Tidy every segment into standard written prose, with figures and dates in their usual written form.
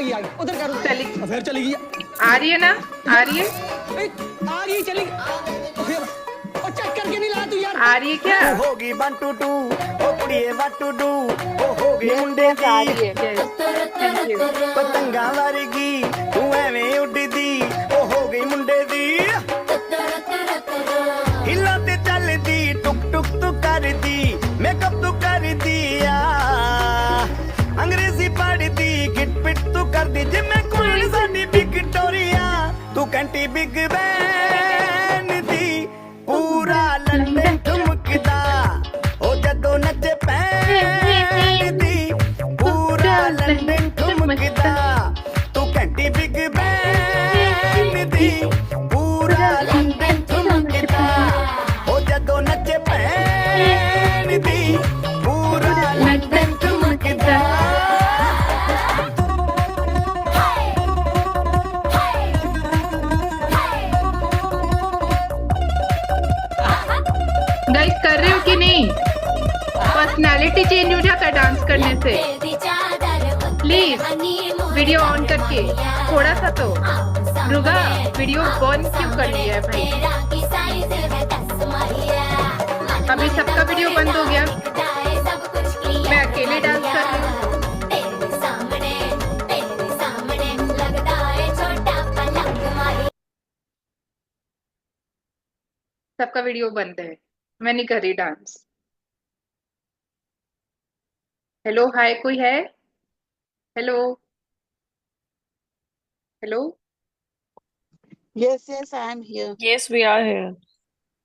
आ गई उधर कर चली फिर चली गई आ रही है ना? आ रही है? आ गई चली फिर और चेक करके नहीं लाया तू यार आ रही है क्या? होगी 1 2 2 ओ कुड़िए व्हाट टू डू ओ होगी मुंडे यस आ दी रही है। Yes, thank you. पतंगा वर्गी तू एवें उड़दी ओ हो गई मुंडे दी हिला ते चलदी टुक टुक तू करदी मेकअप तू कर दिया अंग्रेजी पढ़दी गिट पिट तू करदी जिम्मे कोई साडी विक्टोरिया तू कंटी बिग बैन दी पूरा लंदन ठुमकदा ओ जदों नचे पैन दी पूरा लंदन ठुमकदा तू कंटी बिग बैन दी पूरा लंदन ठुमकदा ओ जदों नचे पैन दी पूरा लंदन ठुमकदा गाइस कर रहे हो कि नहीं? पर्सनालिटी चेंज हो जाता है डांस करने से। प्लीज वीडियो ऑन करके थोड़ा सा तो रुगा वीडियो ऑन क्यों कर लिया है भाई? अभी सबका वीडियो बंद हो गया, मैं अकेले डांस कर रही हूँ। सबका वीडियो बंद है, मैं नहीं कर रही डांस। हेलो हाय, कोई है? Hello hello. Yes, I am here. Yes, we are here.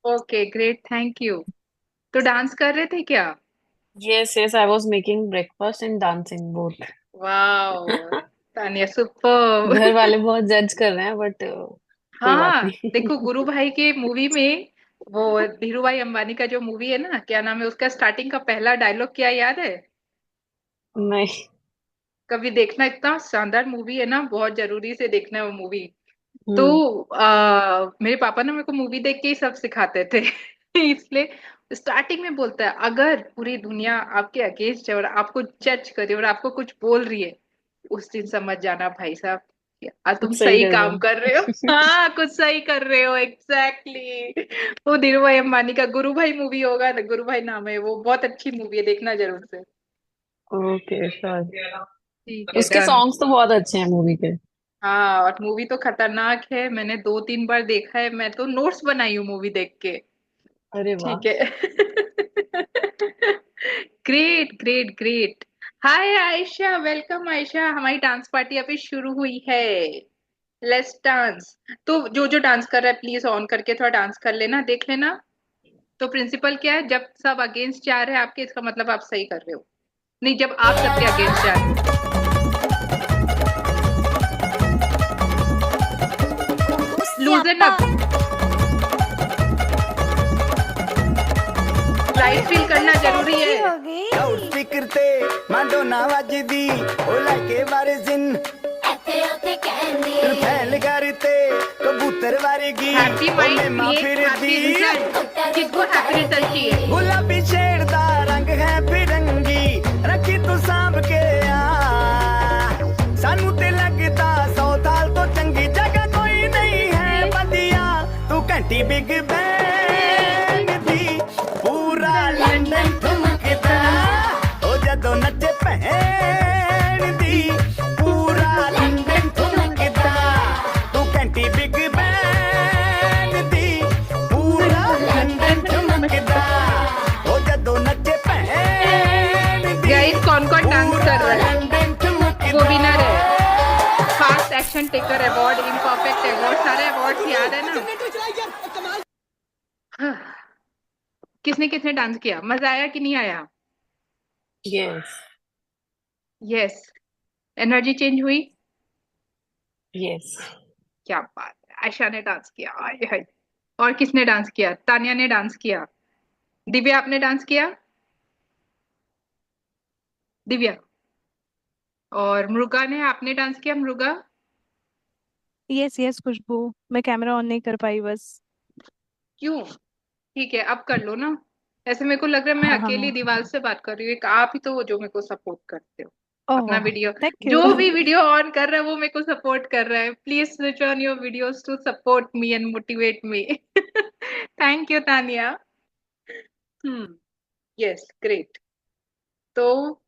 Okay great, thank you. तो डांस कर रहे थे क्या? Yes, I was making breakfast and dancing both. Wow Tania super. घर वाले बहुत जज कर रहे हैं बट कोई बात हाँ नहीं। देखो गुरु भाई के मूवी में वो धीरू भाई अंबानी का जो मूवी है ना, क्या नाम है उसका, स्टार्टिंग का पहला डायलॉग क्या याद है? नहीं। कभी देखना, इतना शानदार मूवी है ना, बहुत जरूरी से देखना है वो मूवी। तो हम्म। मेरे पापा ना मेरे को मूवी देख के ही सब सिखाते थे। इसलिए स्टार्टिंग में बोलता है अगर पूरी दुनिया आपके अगेंस्ट है और आपको जज करे और आपको कुछ बोल रही है, उस दिन समझ जाना भाई साहब कि तुम कुछ सही सही कर रहे काम कर रहे हो। हो। हाँ कुछ सही कर रहे हो, एग्जैक्टली। वो धीरू भाई अंबानी का गुरु भाई मूवी होगा ना, गुरु भाई नाम है, वो बहुत अच्छी मूवी है, देखना जरूर से। Okay sure. ठीक है उसके डन। सॉन्ग्स तो बहुत अच्छे हैं मूवी के। हाँ और मूवी तो खतरनाक है, मैंने 2-3 बार देखा है, मैं तो नोट्स बनाई हूँ मूवी देख के। अरे वाह। ठीक है। Great great great. Hi Ayesha, welcome Ayesha, हमारी डांस पार्टी अभी शुरू हुई है। Let's dance. तो जो जो डांस कर रहा है प्लीज ऑन करके थोड़ा डांस कर लेना, देख लेना। तो प्रिंसिपल क्या है, जब सब अगेंस्ट जा रहे हैं आपके, इसका मतलब आप सही कर रहे हो। नहीं, जब आप सबके अगेंस्ट जा रहे हो। लूजन अप, प्राइड फील करना जरूरी है। लाउड स्पीकर ते माडोना वजदी ओ लाके वारिसिन फैल करते कबूतर वारगी हैप्पी माइंड मां क्रिएट फिर हैप्पी दी रिजल्ट। किसको हैप्पी रिजल्ट चाहिए? गुलाबी शेर दा रंग है फिरंगी रखी तू सांभ के आ सानू ते लगदा 100 साल तो चंगी जगह कोई नहीं है बदिया तू घंटी बिग बैंग दी पूरा लंदन ठुमकदा ओ जदों नचे भैन दी पूरा लंदन ठुमकदा तू घंटी बिग बैंग दी पूरा लंदन ठुमकदा ओ जदों नचे भैन दी गाइस कौन कौन डांस कर रहा है? लंदन ठुमकदा वो विनर है, fast action taker award, imperfect award, सारे अवार्ड याद है ना? जनरेटर चलाई यार कमाल किसने किसने डांस किया, मजा आया कि नहीं आया? यस। यस। एनर्जी चेंज हुई? यस। क्या बात है, आयशा ने डांस किया, आय हाय। और किसने डांस किया? तानिया ने डांस किया। दिव्या आपने डांस किया? दिव्या। और मृगा ने, आपने डांस किया मृगा? यस खुशबू, मैं कैमरा ऑन नहीं कर पाई बस। क्यों? ठीक है अब कर लो ना। ऐसे मेरे को लग रहा है मैं हाँ हाँ अकेली हाँ। दीवार से बात कर रही हूँ, एक आप ही तो हो जो मेरे को सपोर्ट करते हो। अपना Oh, वीडियो, thank जो you. भी वीडियो ऑन कर रहा है वो मेरे को सपोर्ट कर रहा है। Please switch on your videos to support me and motivate me. Thank you Tania. Yes, great. तो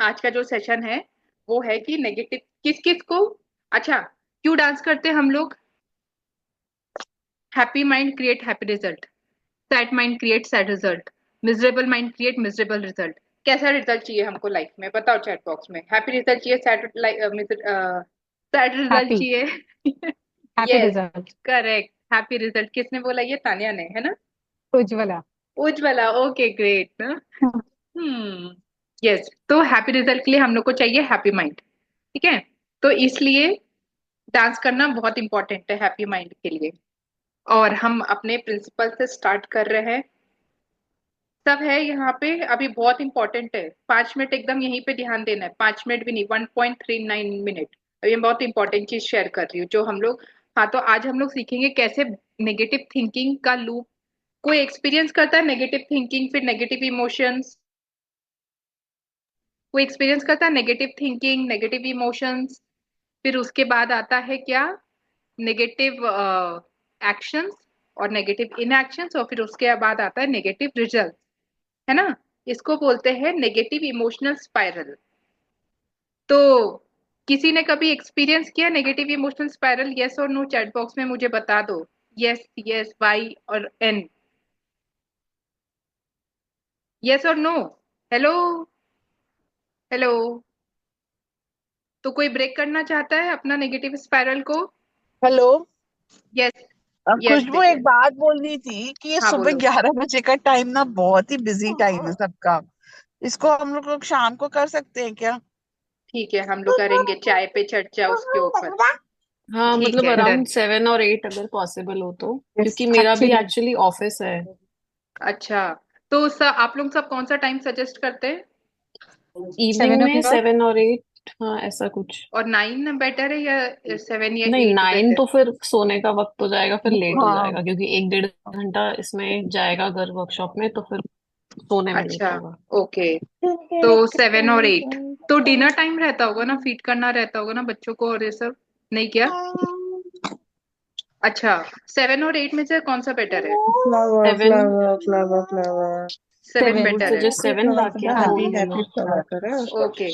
आज का जो सेशन है वो है कि नेगेटिव किस किस को, अच्छा, क्यों डांस करते हैं हम लोग? Happy mind create happy result, sad mind create sad result, miserable mind create miserable result. कैसा रिजल्ट चाहिए हमको लाइफ में? बताओ चैट बॉक्स में। हैप्पी रिजल्ट चाहिए, सैड रिजल्ट हैप्पी चाहिए? Happy yes, result. Correct, happy result. किसने बोला? ये तानिया ने, है ना? Ujjwala. Ujjwala, okay great. Yes, तो हैप्पी रिजल्ट के लिए हम लोग को चाहिए हैप्पी माइंड, ठीक है? तो इसलिए डांस करना बहुत इंपॉर्टेंट है हैप्पी माइंड के लिए। और हम अपने प्रिंसिपल से स्टार्ट कर रहे हैं। सब है यहाँ पे, अभी बहुत इंपॉर्टेंट है। 5 मिनट एकदम यहीं पे ध्यान देना है, 5 मिनट भी नहीं, 1.39 मिनट। अभी मैं बहुत इंपॉर्टेंट चीज शेयर कर रही हूँ जो हम लोग, हाँ, तो आज हम लोग सीखेंगे कैसे नेगेटिव थिंकिंग का लूप, कोई एक्सपीरियंस करता है नेगेटिव थिंकिंग, फिर नेगेटिव इमोशंस, कोई एक्सपीरियंस करता है नेगेटिव थिंकिंग, नेगेटिव इमोशंस, फिर उसके बाद आता है क्या? नेगेटिव एक्शंस और नेगेटिव इनएक्शंस, और फिर उसके बाद आता है नेगेटिव रिजल्ट, है ना? इसको बोलते हैं नेगेटिव इमोशनल स्पाइरल। तो किसी ने कभी एक्सपीरियंस किया नेगेटिव इमोशनल स्पाइरल? यस और नो चैट बॉक्स में मुझे बता दो। यस, यस, वाई और एन, यस और नो। Hello, hello. तो कोई ब्रेक करना चाहता है अपना नेगेटिव स्पाइरल को? हेलो। यस, यस खुशबू, बेटे। एक बात बोलनी थी कि ये हाँ सुबह बोलो। 11 बजे का टाइम ना बहुत ही बिजी टाइम है सबका। इसको हम लोग शाम को कर सकते हैं क्या? ठीक है, हम लोग करेंगे चाय पे चर्चा उसके ऊपर। हाँ, ठीक मतलब है, डन। अराउंड 7 और 8 अगर पॉसिबल हो तो, Yes, क्योंकि मेरा भी actually, एक्चुअली ऑफिस है। अच्छा, तो आप लोग सब कौन सा टाइम सजेस्ट करते हैं? इवनिंग 7 में o'clock। 7 और 8, हाँ ऐसा कुछ। और 9 बेटर है या 7 या नहीं, 8 9 बेटर? तो फिर सोने का वक्त हो जाएगा, फिर लेट हो हाँ। जाएगा, क्योंकि 1 डेढ़ घंटा इसमें जाएगा अगर वर्कशॉप में, तो फिर सोने में लेट अच्छा, होगा। ओके। तो 7 और 8 तो डिनर टाइम रहता होगा ना, फीड करना रहता होगा ना बच्चों को, और ये सब नहीं किया? अच्छा, 7 और 8 में से कौन सा बेटर है? Flower 7, flower flower flower 7 7 would better है। सजेस्ट 7 बाकी आप हाँ। लोग बोलो। फ्लावर करे उसको। ओके,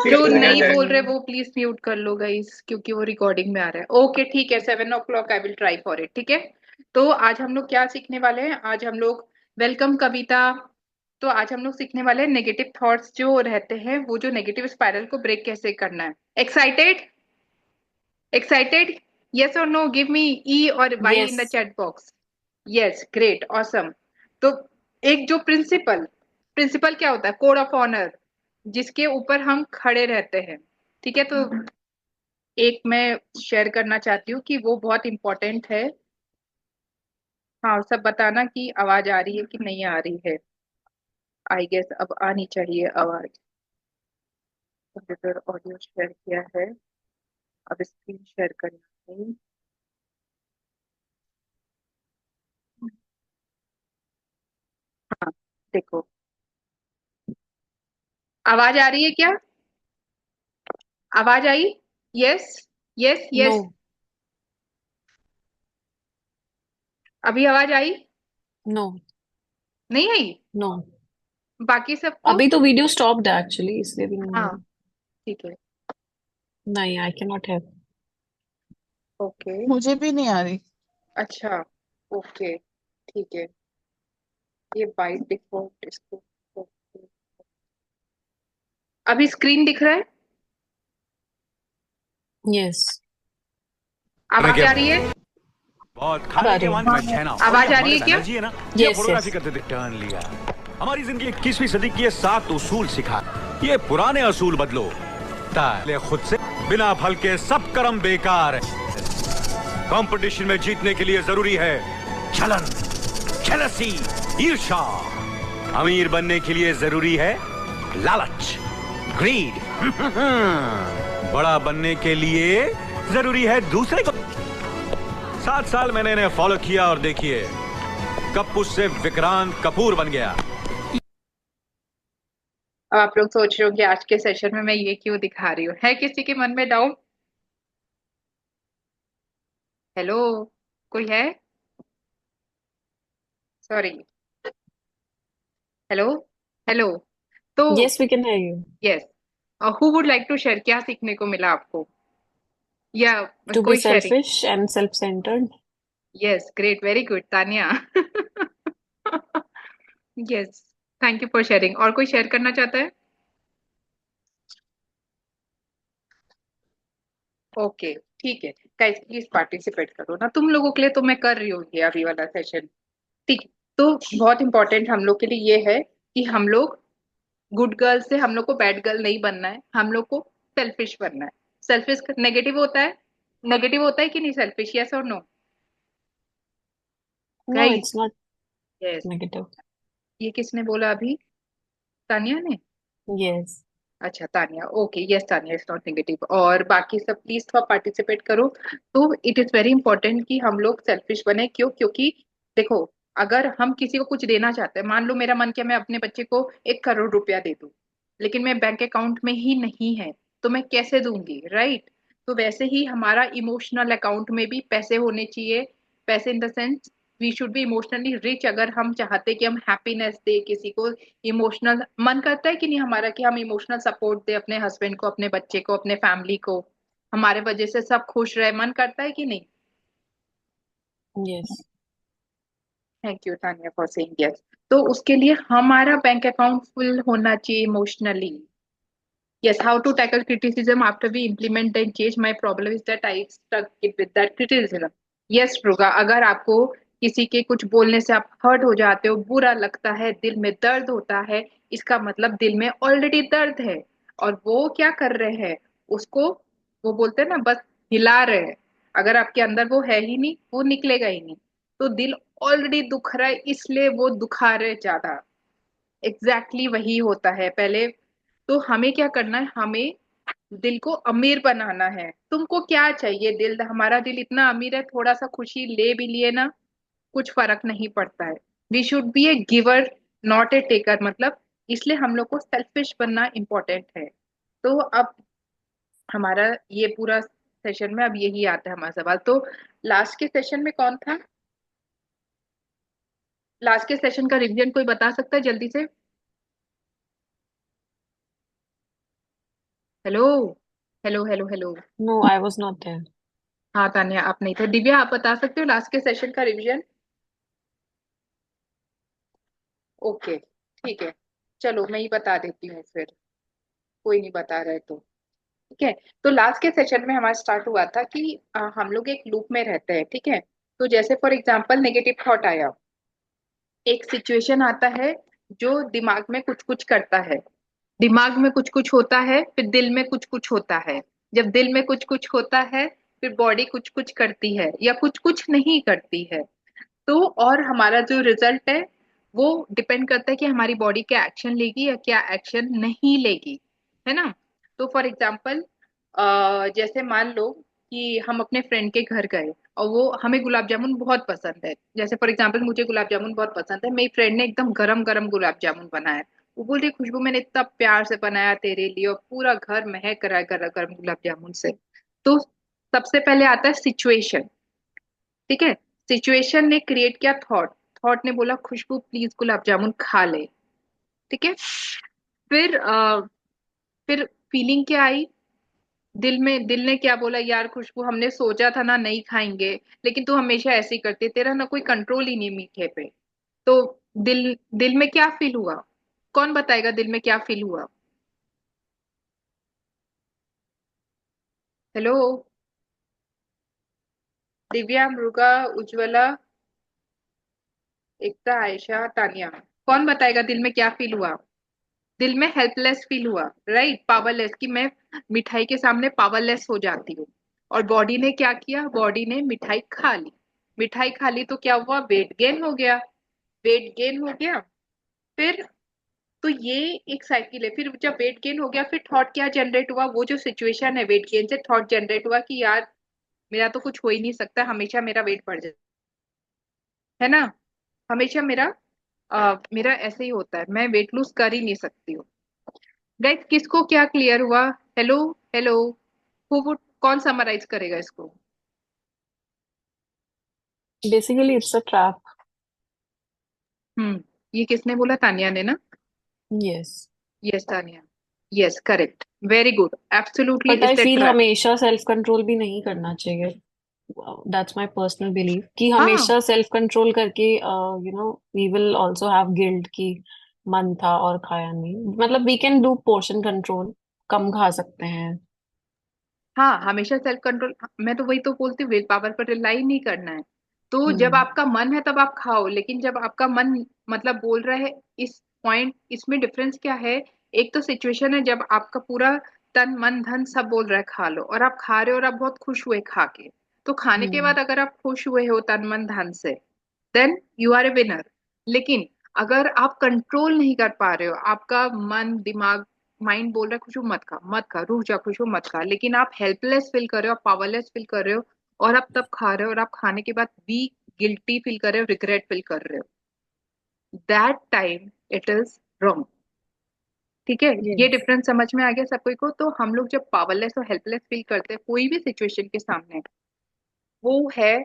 जो नहीं बोल रहे वो प्लीज म्यूट कर लो गाइस, क्योंकि वो रिकॉर्डिंग में आ रहा है। ओके, ठीक है, 7 o'clock I will try for it, ठीक है? तो आज हम लोग क्या सीखने वाले हैं? आज हम लोग, वेलकम कविता। तो आज हम लोग सीखने वाले हैं नेगेटिव थॉट्स जो रहते हैं, वो जो नेगेटिव स्पाइरल को ब्रेक कैसे करना है। एक्साइटेड? एक्साइटेड? यस और नो, गिव मी ई और Y in the yes. Chat box. Yes, great, awesome. तो एक जो प्रिंसिपल, प्रिंसिपल क्या होता है? कोड ऑफ ऑनर, जिसके ऊपर हम खड़े रहते हैं, ठीक है? तो एक मैं शेयर करना चाहती हूँ कि वो बहुत इंपॉर्टेंट है। हाँ, सब बताना कि आवाज आ रही है कि नहीं आ रही है। आई गेस अब आनी चाहिए आवाज। कंप्यूटर ऑडियो शेयर किया है, अब स्क्रीन शेयर करना है। हाँ, देखो, आवाज आ रही है क्या? आवाज आई? Yes, yes, no. यस। अभी आवाज आई? नो। नहीं आई? नो। बाकी सबको? अभी तो वीडियो स्टॉप्ड है एक्चुअली, इसलिए भी नहीं हाँ, है। ठीक है, नहीं, I can not help. Okay, मुझे भी नहीं आ रही। अच्छा, ओके, ठीक है। ये बाय डिफॉल्ट इसको, okay। अभी स्क्रीन दिख रहा है? यस, आवाज आ रही है? बहुत अब खाने आ के रही वन है। में छहना। आवाज आ रही है क्या? एनर्जी है ना, ये यस, फोटोग्राफी यस। करते थे, टर्न लिया। हमारी जिंदगी 21वीं सदी की ये 7 उसूल सिखा, ये पुराने असूल बदलो। ले खुद से, बिना फल के सब कर्म बेकार है। कंपटीशन में जीतने के लिए जरूरी है जलन, जेलसी, ईर्ष्या। अमीर बनने के लिए जरूरी है लालच, ग्रीड। बड़ा बनने के लिए जरूरी है दूसरे को। 7 साल मैंने इन्हें फॉलो किया और देखिए, कपूर से विक्रांत कपूर बन गया। अब आप लोग सोच रहे हो कि आज के सेशन में मैं ये क्यों दिखा रही हूँ। है किसी के मन में डाउट? हेलो, कोई है? Sorry, hello, hello. तो Yes, we can hear you. Yes, who would like to share, क्या सीखने को मिला आपको, या To be कोई sharing? selfish and self-centered. Yes, great, very good Tania. Yes, thank you for sharing. और कोई शेयर करना चाहता है? ओके, ठीक है। गाइस प्लीज पार्टिसिपेट करो ना, तुम लोगों के लिए तो मैं कर रही हूँ ये अभी वाला सेशन। ठीक है, तो बहुत इंपॉर्टेंट हम लोग के लिए ये है कि हम लोग गुड गर्ल से हम लोग को बैड गर्ल नहीं बनना है, हम लोग को सेल्फिश बनना है। सेल्फिश नेगेटिव होता है, नेगेटिव होता है कि नहीं सेल्फिश, यस और no No, guys? it's not yes, negative. ये किसने बोला अभी? तानिया ने? Yes. अच्छा Tania, okay, yes Tania, it's not negative. और बाकी सब प्लीज थोड़ा पार्टिसिपेट करो। तो इट इज वेरी इंपॉर्टेंट कि हम लोग सेल्फिश बने। क्यों? क्योंकि देखो, अगर हम किसी को कुछ देना चाहते हैं, मान लो मेरा मन किया मैं अपने बच्चे को 1 करोड़ रुपया दे दूं, लेकिन मेरे बैंक अकाउंट में ही नहीं है, तो मैं कैसे दूंगी, राइट? तो वैसे ही हमारा इमोशनल अकाउंट में भी पैसे होने चाहिए। पैसे in the sense, we should be emotionally rich. अगर हम चाहते कि हम हैप्पीनेस दे किसी को, इमोशनल मन करता है कि नहीं हमारा कि हम इमोशनल सपोर्ट दे अपने हस्बैंड को, अपने बच्चे को, अपने फैमिली को, हमारे वजह से सब खुश रहे, मन करता है कि नहीं? Yes. Thank you Tania for saying yes. तो उसके लिए हमारा बैंक अकाउंट फुल होना चाहिए emotionally. Yes, how to tackle criticism after we implement and change. My problem is that I stuck it with that criticism. Yes, रुगा, अगर आपको किसी के कुछ बोलने से आप हर्ट हो जाते हो, बुरा लगता है, दिल में दर्द होता है, इसका मतलब दिल में ऑलरेडी दर्द है। और वो क्या कर रहे हैं उसको, वो बोलते हैं ना, बस हिला रहे हैं। अगर आपके अंदर वो है ही नहीं, वो निकलेगा ही नहीं। तो दिल ऑलरेडी दुख रहा है, इसलिए वो दुखा रहे ज्यादा। एग्जैक्टली वही होता है पहले। तो हमें क्या करना है, हमें दिल को अमीर बनाना है। तुमको क्या चाहिए? दिल, हमारा दिल इतना अमीर है, थोड़ा सा खुशी ले भी लिए ना, कुछ फर्क नहीं पड़ता है। We should be a giver, not a taker, मतलब इसलिए हम लोग को सेल्फिश बनना इम्पोर्टेंट है। तो अब हमारा ये पूरा सेशन में अब यही आता है हमारा सवाल। तो लास्ट के सेशन में कौन था? लास्ट के सेशन का रिवीजन कोई बता सकता है जल्दी से? Hello, hello, hello, hello. No, I was not there. हाँ तान्या, आप नहीं थे। दिव्या, आप बता सकते हो लास्ट के सेशन का रिवीजन? ओके, ठीक है, चलो मैं ही बता देती हूँ फिर, कोई नहीं बता रहे तो। ठीक है, तो लास्ट के सेशन में हमारा स्टार्ट हुआ था कि हम लोग एक लूप में रहते हैं, ठीक है? तो जैसे फॉर एग्जांपल नेगेटिव थॉट आया, एक सिचुएशन आता है जो दिमाग में कुछ कुछ करता है, दिमाग में कुछ कुछ होता है, फिर दिल में कुछ कुछ होता है। जब दिल में कुछ कुछ होता है, फिर बॉडी कुछ कुछ करती है या कुछ कुछ नहीं करती है। तो और हमारा जो रिजल्ट है वो डिपेंड करता है कि हमारी बॉडी क्या एक्शन लेगी या क्या एक्शन नहीं लेगी, है ना? तो फॉर एग्जाम्पल, जैसे मान लो कि हम अपने फ्रेंड के घर गए और वो, हमें गुलाब जामुन बहुत पसंद है। जैसे फॉर एग्जाम्पल मुझे गुलाब जामुन बहुत पसंद है, मेरी फ्रेंड ने एकदम गरम गरम गुलाब जामुन बनाया। वो बोल रही, खुशबू मैंने इतना प्यार से बनाया तेरे लिए और पूरा घर महक रहा है गरम गरम गुलाब जामुन से। तो सबसे पहले आता है सिचुएशन, ठीक है? सिचुएशन ने क्रिएट किया थॉट, थॉट ने बोला खुशबू प्लीज गुलाब जामुन खा ले, ठीक है? फिर फिर फीलिंग क्या आई? दिल में, दिल ने क्या बोला, यार खुशबू हमने सोचा था ना नहीं खाएंगे, लेकिन तू हमेशा ऐसे ही करती है, तेरा ना कोई कंट्रोल ही नहीं मीठे पे। तो दिल, दिल में क्या फील हुआ? कौन बताएगा दिल में क्या फील हुआ? हेलो, दिव्या, मृगा, उज्ज्वला, एकता, आयशा, तानिया, कौन बताएगा दिल में क्या फील हुआ? दिल में हेल्पलेस फील हुआ, राइट, पावरलेस, कि मैं मिठाई के सामने पावरलेस हो जाती हूँ। और बॉडी ने क्या किया? बॉडी ने मिठाई खा ली। मिठाई खा ली तो क्या हुआ? वेट गेन हो गया, वेट गेन हो गया। फिर, तो ये एक साइकिल है। फिर जब वेट गेन हो गया, फिर थॉट क्या जनरेट हुआ? वो जो सिचुएशन है, वेट गेन से थॉट जनरेट हुआ कि यार मेरा तो कुछ हो ही नहीं सकता, हमेशा मेरा वेट बढ़ जाए, है ना? हमेशा मेरा मेरा ऐसे ही होता है, मैं वेट लूज कर ही नहीं सकती हूँ। गाइस किसको क्या क्लियर हुआ? हेलो हेलो, कौन समराइज करेगा इसको? Basically it's a trap. ये किसने बोला? तानिया ने ना? Yes. Yes Tania, yes correct, very good, absolutely but I it's a feel trap. हमेशा सेल्फ कंट्रोल भी नहीं करना चाहिए। दैट्स माय पर्सनल बिलीफ कि हाँ हमेशा सेल्फ कंट्रोल करके we will also have guilt कि मन था और खाया नहीं। मतलब we can do portion control, कम खा सकते हैं। हाँ, हमेशा सेल्फ कंट्रोल, मैं तो वही तो बोलती हूँ, विल पावर पर रिलाई नहीं करना है। तो जब हम्म। आपका मन है तब आप खाओ, लेकिन जब आपका मन मतलब बोल रहा है, इस पॉइंट इसमें डिफरेंस क्या है? एक तो सिचुएशन है जब आपका पूरा तन मन धन सब बोल रहा है खा लो, और आप खा रहे हो और आप बहुत खुश हुए खा के। तो खाने के हम्म। बाद अगर आप खुश हुए हो तन मन धन से, then you are a winner. लेकिन अगर आप कंट्रोल नहीं कर पा रहे हो, आपका मन दिमाग माइंड बोल रहा है खुशबू मत खा मत खा, रुक जा खुशबू मत खा, लेकिन आप हेल्पलेस फील कर रहे हो, आप पावरलेस फील कर रहे हो, और आप तब खा रहे हो, और आप खाने के बाद भी गिल्टी फील कर रहे हो, रिग्रेट फील कर रहे हो, that time it is wrong. ठीक है, ये यस। डिफरेंस समझ में आ गया सब कोई को? तो हम लोग जब पावरलेस और हेल्पलेस फील करते हैं कोई भी सिचुएशन के सामने, वो है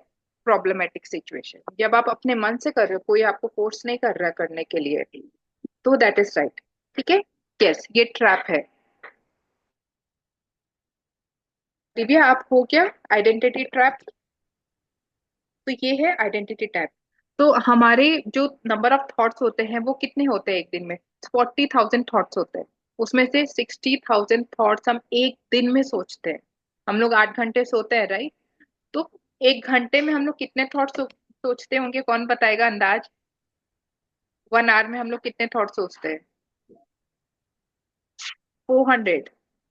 प्रॉब्लमेटिक सिचुएशन। जब आप अपने मन से कर रहे हो, कोई आपको फोर्स नहीं कर रहा करने के लिए, तो दैट इज राइट। ठीक है, यस ये ट्रैप है। दिव्या आप हो क्या आइडेंटिटी ट्रैप? तो ये है आइडेंटिटी ट्रैप। तो हमारे जो नंबर ऑफ थॉट्स होते हैं वो कितने होते हैं एक दिन में? 40,000 थॉट्स होते हैं। उसमें से 60,000 थॉट्स हम एक दिन में सोचते हैं। हम लोग 8 घंटे सोते हैं, राइट? तो एक घंटे में हम लोग कितने थॉट्स सोचते होंगे, कौन बताएगा अंदाज? 1 आवर में हम लोग कितने थॉट सोचते हैं? 400।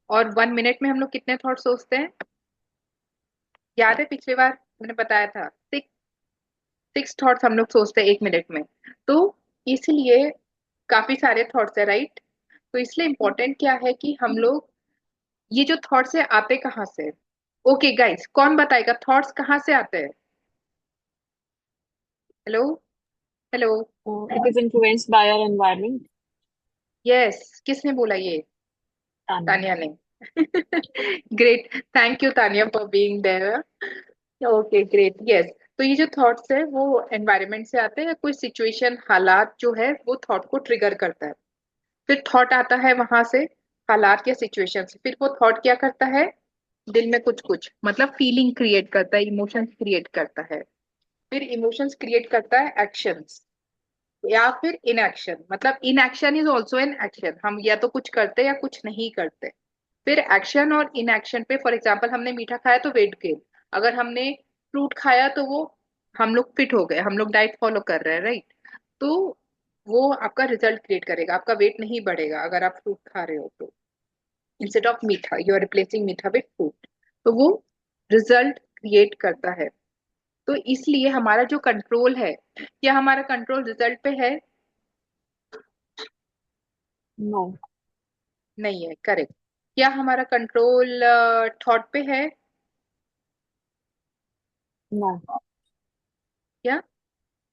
और 1 मिनट में हम लोग कितने थॉट सोचते हैं? याद है पिछली बार मैंने बताया था, सिक्स सिक्स थॉट्स हम लोग सोचते हैं 1 मिनट में। तो इसलिए काफी सारे थॉट्स है, राइट? तो इसलिए इम्पोर्टेंट क्या है कि हम लोग ये जो थॉट्स है आते कहाँ से? ओके गाइस, कौन बताएगा थॉट्स कहाँ से आते हैं? Hello hello. It is influenced by our environment. Yes, किसने बोला ये? तानिया। तानिया ने। Great, thank you Tania for being there. Okay great, yes. तो ये जो थॉट्स है वो एनवायरनमेंट से आते हैं, कोई सिचुएशन हालात जो है वो थॉट को ट्रिगर करता है। फिर थॉट आता है वहां से, हालात या सिचुएशन से, फिर वो थॉट क्या करता है? दिल में कुछ कुछ मतलब फीलिंग क्रिएट करता है, इमोशंस क्रिएट करता है। फिर इमोशंस क्रिएट करता है एक्शंस या फिर इनएक्शन, मतलब inaction is also an action, हम या तो कुछ करते या कुछ नहीं करते। फिर एक्शन और इनएक्शन पे, फॉर एग्जाम्पल हमने मीठा खाया तो वेट गेन, अगर हमने फ्रूट खाया तो वो हम लोग फिट हो गए, हम लोग डाइट फॉलो कर रहे हैं, राइट? तो वो आपका रिजल्ट क्रिएट करेगा, आपका वेट नहीं बढ़ेगा अगर आप फ्रूट खा रहे हो तो। इंस्टेड ऑफ मीठा यू आर रिप्लेसिंग मीठा विथ फ्रूट, तो वो रिजल्ट क्रिएट करता है। तो इसलिए हमारा जो कंट्रोल है, क्या हमारा कंट्रोल रिजल्ट पे है? नो। नहीं है, करेक्ट। क्या हमारा कंट्रोल थॉट पे है? नो। क्या?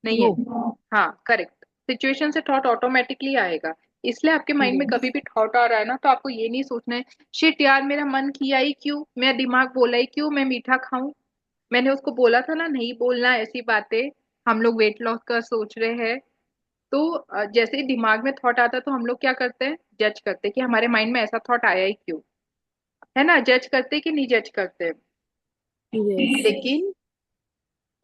नहीं नो। है। हाँ करेक्ट, सिचुएशन से थॉट ऑटोमेटिकली आएगा। इसलिए आपके माइंड में कभी यस। भी थॉट आ रहा है ना, तो आपको ये नहीं सोचना है शिट यार मेरा मन किया ही क्यों, मेरा दिमाग बोला ही क्यों मैं मीठा खाऊं। मैंने उसको बोला था ना नहीं बोलना ऐसी बातें। हम लोग वेट लॉस का सोच रहे हैं, तो जैसे ही दिमाग में थॉट आता है तो हम लोग क्या करते हैं? जज करते हैं कि हमारे माइंड में ऐसा थॉट आया ही क्यों। है ना, जज करते हैं कि नहीं जज करते? यस। लेकिन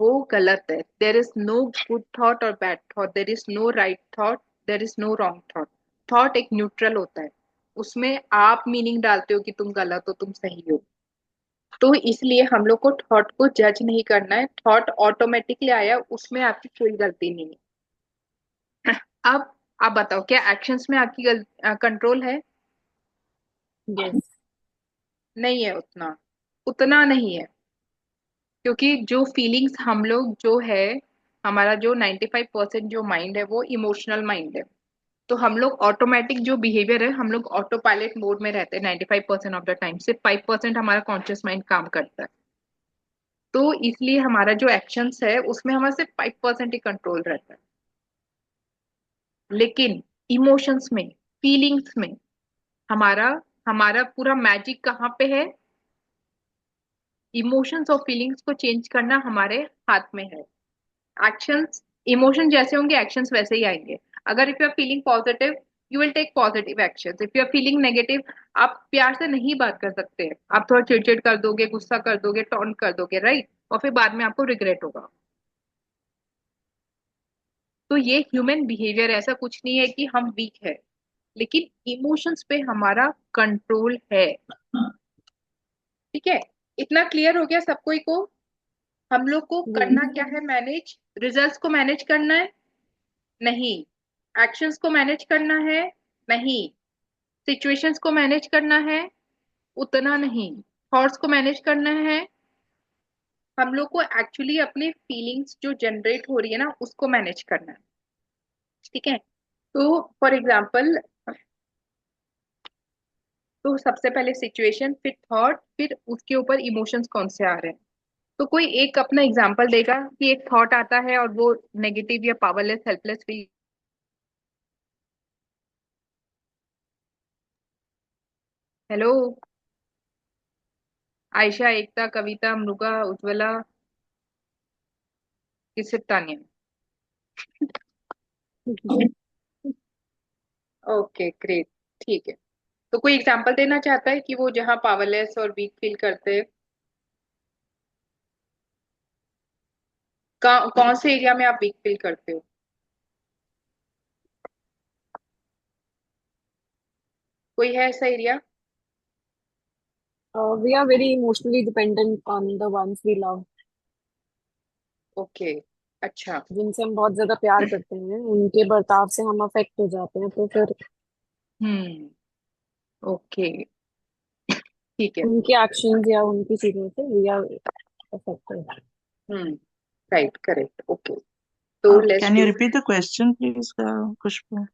वो गलत है। There is no good thought और bad thought, there is no right thought, there is no wrong thought. Thought एक न्यूट्रल होता है, उसमें आप मीनिंग डालते हो कि तुम गलत हो तुम सही हो। तो इसलिए हम लोग को थॉट को जज नहीं करना है, थॉट ऑटोमेटिकली आया उसमें आपकी कोई गलती नहीं है। अब आप बताओ क्या एक्शंस में आपकी कंट्रोल है? यस। नहीं है उतना, उतना नहीं है। क्योंकि जो फीलिंग्स हम लोग जो है, हमारा जो 95% जो माइंड है वो इमोशनल माइंड है। तो हम लोग ऑटोमेटिक जो बिहेवियर है, हम लोग ऑटो पायलट मोड में रहते हैं 95% ऑफ द टाइम, सिर्फ 5% हमारा कॉन्शियस माइंड काम करता है। तो इसलिए हमारा जो एक्शंस है उसमें हमारा सिर्फ 5% ही कंट्रोल रहता है। लेकिन इमोशंस में, फीलिंग्स में हमारा हमारा पूरा मैजिक कहाँ पे है? इमोशंस और फीलिंग्स को चेंज करना हमारे हाथ में है। एक्शंस, इमोशन जैसे होंगे एक्शंस वैसे ही आएंगे। अगर if you are feeling positive, you will take positive actions. If you are feeling negative, आप प्यार से नहीं बात कर सकते, आप थोड़ा चिड़चिड़ कर दोगे, गुस्सा कर दोगे, टॉन्ट कर दोगे, राइट? और फिर बाद में आपको रिग्रेट होगा। तो ये ह्यूमन बिहेवियर, ऐसा कुछ नहीं है कि हम वीक है, लेकिन इमोशंस पे हमारा कंट्रोल है। ठीक है, इतना क्लियर हो गया सब कोई को? हम लोग को करना क्या है? मैनेज रिजल्ट्स को मैनेज करना है? नहीं। एक्शंस को मैनेज करना है? नहीं। सिचुएशंस को मैनेज करना है? उतना नहीं। थॉट्स को मैनेज करना है? हम लोग को एक्चुअली अपने फीलिंग्स जो जनरेट हो रही है ना, उसको मैनेज करना है। ठीक है, तो फॉर एग्जाम्पल, तो सबसे पहले सिचुएशन, फिर थॉट, फिर उसके ऊपर इमोशंस कौन से आ रहे हैं। तो कोई एक अपना एग्जांपल देगा कि एक थॉट आता है और वो नेगेटिव या powerless helpless feel. Hello, Ayesha, Ekta, Kavita, Mriga, Ujjwala, किसे, तानिया? ओके ग्रेट, ठीक है। तो कोई एग्जांपल देना चाहता है कि वो जहाँ पावरलेस और वीक फील करते हैं, कौन से एरिया में आप वीक फील करते हो? कोई है ऐसा area? We are very emotionally dependent on the ones we love. Okay, अच्छा। जिनसे हम बहुत ज्यादा प्यार करते हैं उनके बर्ताव से हम अफेक्ट हो जाते हैं, तो फिर हम्म, ओके, ठीक है। उनके एक्शंस या उनकी चीजों से we are affected. Hmm, right, correct, okay. तो let's Can you do. repeat the question, please, Kushbu?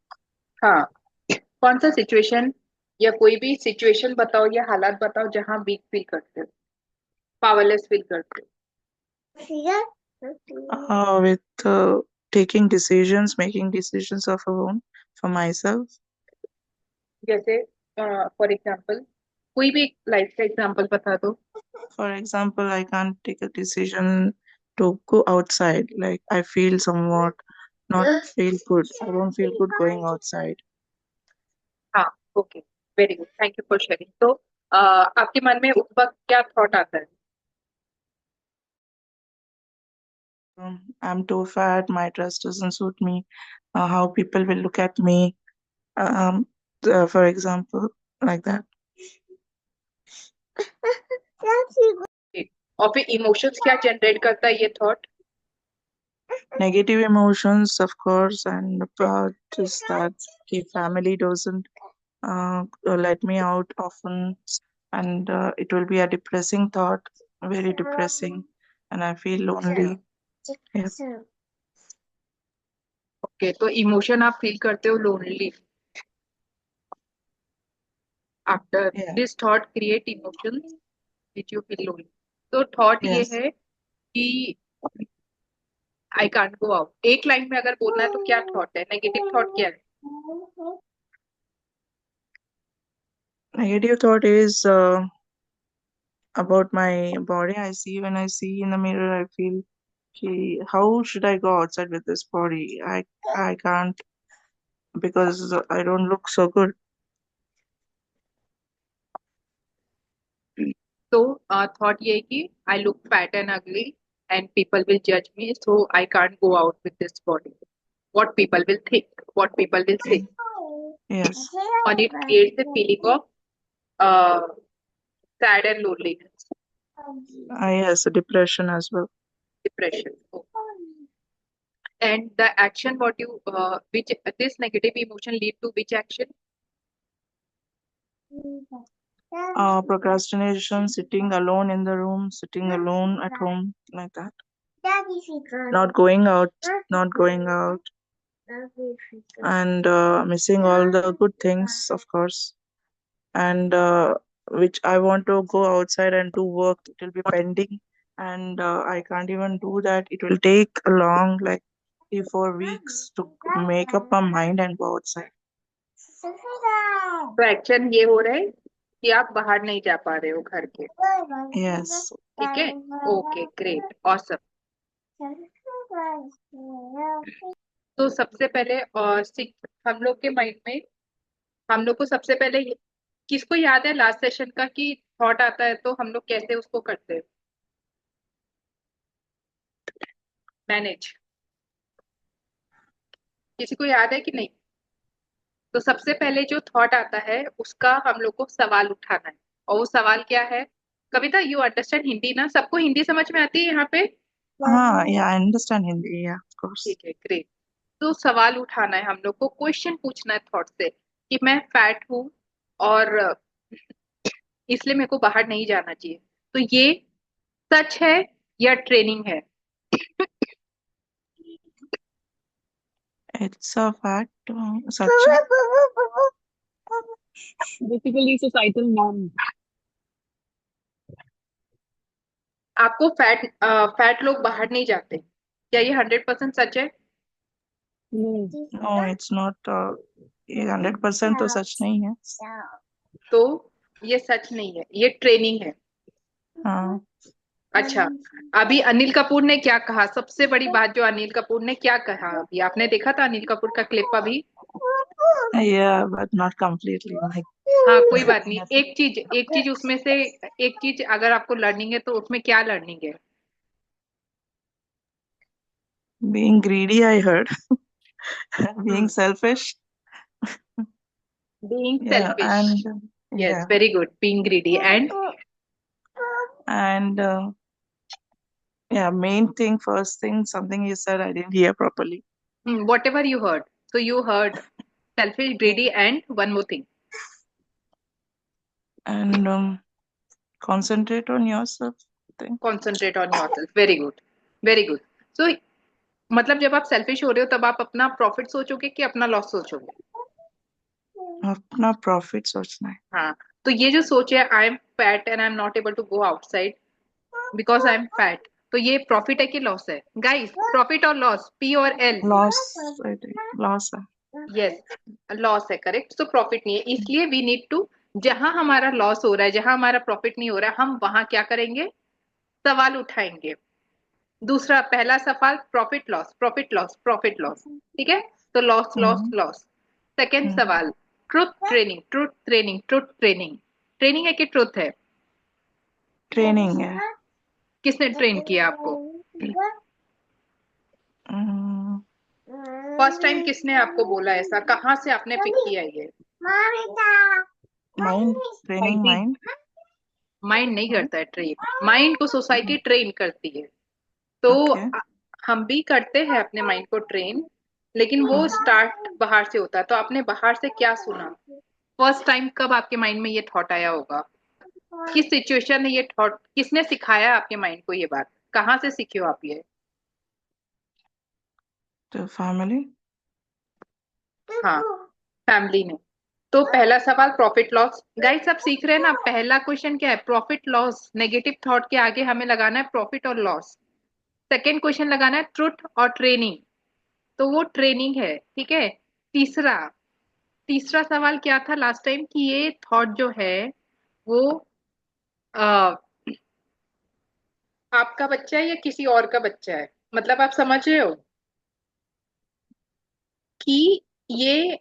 हाँ, कौन सा सिचुएशन या कोई भी सिचुएशन बताओ या हालात बताओ जहां वीक फील करते हो, पावरलेस फील करते With taking decisions, making decisions of our own for myself. हो। जैसे फॉर एग्जांपल, कोई भी लाइफ का एग्जांपल बता दो। For example, I can't take a decision to go outside. Like I feel somewhat not feel good. I don't feel good going outside. हाँ, okay, very good, thank you for sharing. तो आपके मन में उस वक्त क्या थॉट आता है? I'm too fat. My dress doesn't suit me. How people will look at me. Um, for example, like that. और फिर इमोशंस क्या जनरेट करता है ये thought? Negative emotions, of course, and just that the family doesn't let me out often, and it will be a depressing thought, very depressing, and I feel lonely. Yeah. Okay, तो emotion आप feel करते हो lonely. After Yeah. This thought create emotions which you feel lonely. तो thought ये Yes. है कि I can't go out. एक line में अगर बोलना है तो क्या थॉट है, नेगेटिव थॉट क्या है? Negative thought is about my body. I see when I see in the mirror, I feel, how should I go outside with this body? I can't because I don't look so good. तो thought ये है कि I look fat and ugly and people will जज me, so I can't go out with this body. What people will think, what people will say, Yes. and it creates the feeling of sad and loneliness, Yes, depression as well. depression. And the action what you which this negative emotion lead to which action? Procrastination, sitting alone in the room, sitting alone at home, like that. Not going out, not going out, and missing all the good things, of course. And which I want to go outside and do work, it will be pending, and I can't even do that. It will take a long, like 3-4 weeks to make up my mind and go outside. तो action ये हो रहा है कि आप बाहर नहीं जा पा रहे हो घर के, Yes. ठीक है? Okay, great, awesome. तो सबसे पहले हम लोग के माइंड में, हम लोग को सबसे पहले किसको याद है लास्ट सेशन का कि थॉट आता है तो हम लोग कैसे उसको करते हैं मैनेज? किसी को याद है कि नहीं? तो सबसे पहले जो थॉट आता है उसका हम लोग को सवाल उठाना है, और वो सवाल क्या है? कविता, यू अंडरस्टैंड हिंदी ना? सबको हिंदी समझ में आती है यहाँ पे? Yeah, I understand Hindi. Yeah, of course. ठीक है, ग्रेट। तो सवाल उठाना है हम लोग को, क्वेश्चन पूछना है थॉट से कि मैं फैट हूँ और इसलिए मेरे को बाहर नहीं जाना चाहिए, तो ये सच है या ट्रेनिंग है? It's a fact. Such. Basically, societal norm. आपको फैट लोग बाहर नहीं जाते, क्या ये 100% सच है? No. No, it's not. ये 100% तो सच नहीं है. तो ये सच नहीं है, ये ट्रेनिंग है। हाँ. अच्छा, अभी अनिल कपूर ने क्या कहा? सबसे बड़ी बात जो अनिल कपूर ने क्या कहा, अभी आपने देखा था अनिल कपूर का क्लिप अभी? Yeah, but not completely. Like हाँ, कोई बात नहीं। एक चीज उसमें से, एक चीज अगर आपको लर्निंग है तो उसमें क्या लर्निंग है? being greedy, I heard. Being selfish. Being Yeah, selfish. and yes, yeah, very good, being greedy and and yeah, main thing, first thing, something you said I didn't hear properly. whatever you heard. So you heard selfish, greedy, and one more thing. And concentrate on yourself. Thing. Concentrate on yourself. Very good, very good. So मतलब जब आप selfish हो रहे हो तब आप अपना profit सोचोगे कि अपना लॉस सोचोगे? अपना प्रॉफिट सोचना है. हाँ, तो ये जो सोच है I am fat and I am not able to go outside because I am fat, तो ये प्रॉफिट है कि लॉस है गाइस? प्रॉफिट और लॉस, पी और L? Loss. I think loss है. यस, लॉस है, करेक्ट। तो प्रॉफिट नहीं है, इसलिए वी नीड टू, जहां हमारा लॉस हो रहा है, जहां हमारा प्रॉफिट नहीं हो रहा है, हम वहां क्या करेंगे? सवाल उठाएंगे। दूसरा, पहला सवाल profit loss, profit loss, profit loss, ठीक है? तो लॉस लॉस लॉस। सेकेंड सवाल, truth training, truth training, truth training. Training है कि ट्रुथ है? ट्रेनिंग है. किसने ट्रेन किया आपको? हम्म, फर्स्ट टाइम किसने आपको बोला ऐसा? कहाँ से आपने पिक किया ये? माइंड. Training mind. माइंड नहीं करता है ट्रेन, माइंड को सोसाइटी ट्रेन करती है। तो Okay. हम भी करते हैं अपने माइंड को ट्रेन, लेकिन वो स्टार्ट बाहर से होता है। तो आपने बाहर से क्या सुना? फर्स्ट टाइम कब आपके माइंड में ये थॉट आया होगा? किस सिचुएशन में ये थॉट, किसने सिखाया आपके माइंड को ये बात? कहाँ से सीखे हो आप ये? तो फैमिली. हाँ, फैमिली ने। तो पहला सवाल प्रॉफिट लॉस, गाइस आप सीख रहे हैं ना? पहला क्वेश्चन क्या है? Profit loss. नेगेटिव थॉट के आगे हमें लगाना है प्रॉफिट और लॉस। सेकेंड क्वेश्चन लगाना है ट्रुथ और ट्रेनिंग, तो वो ट्रेनिंग है, ठीक है? तीसरा, तीसरा सवाल क्या था लास्ट टाइम कि ये थॉट जो है वो आ, आपका बच्चा है या किसी और का बच्चा है? मतलब आप समझ रहे हो कि ये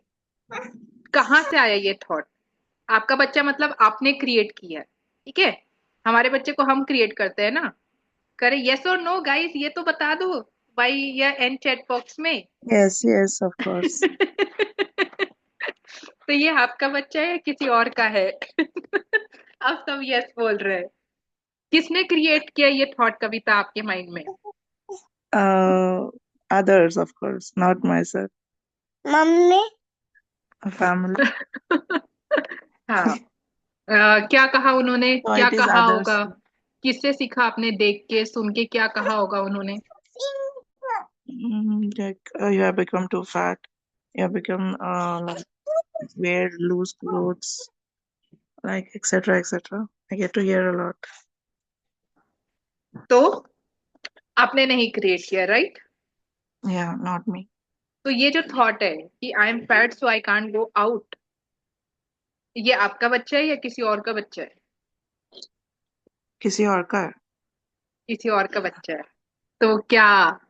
कहाँ से आया ये थॉट? आपका बच्चा मतलब आपने क्रिएट किया है, ठीक है? हमारे बच्चे को हम क्रिएट करते हैं ना? करे यस और नो गाइस, ये तो बता दो भाई या एन चैट बॉक्स में। Yes, yes, of course. तो ये आपका बच्चा है या किसी और का है? अब सब यस बोल रहे हैं। किसने क्रिएट किया ये थॉट कविता आपके माइंड में? Others, of course, not myself. Mummy Family. हाँ, क्या कहा उन्होंने? So क्या it is कहा others. होगा? किससे सीखा आपने? देख के, सुन के क्या कहा होगा उन्होंने? Like you have become too fat. You have become like wear loose clothes, like etc. etc. I get to hear a lot. तो आपने नहीं क्रिएट किया, राइट? Yeah, not me. तो ये जो थॉट है कि आई am fat so I can't go out, ये आपका बच्चा है या किसी और का बच्चा है? किसी और का है। किसी और का बच्चा है। तो क्या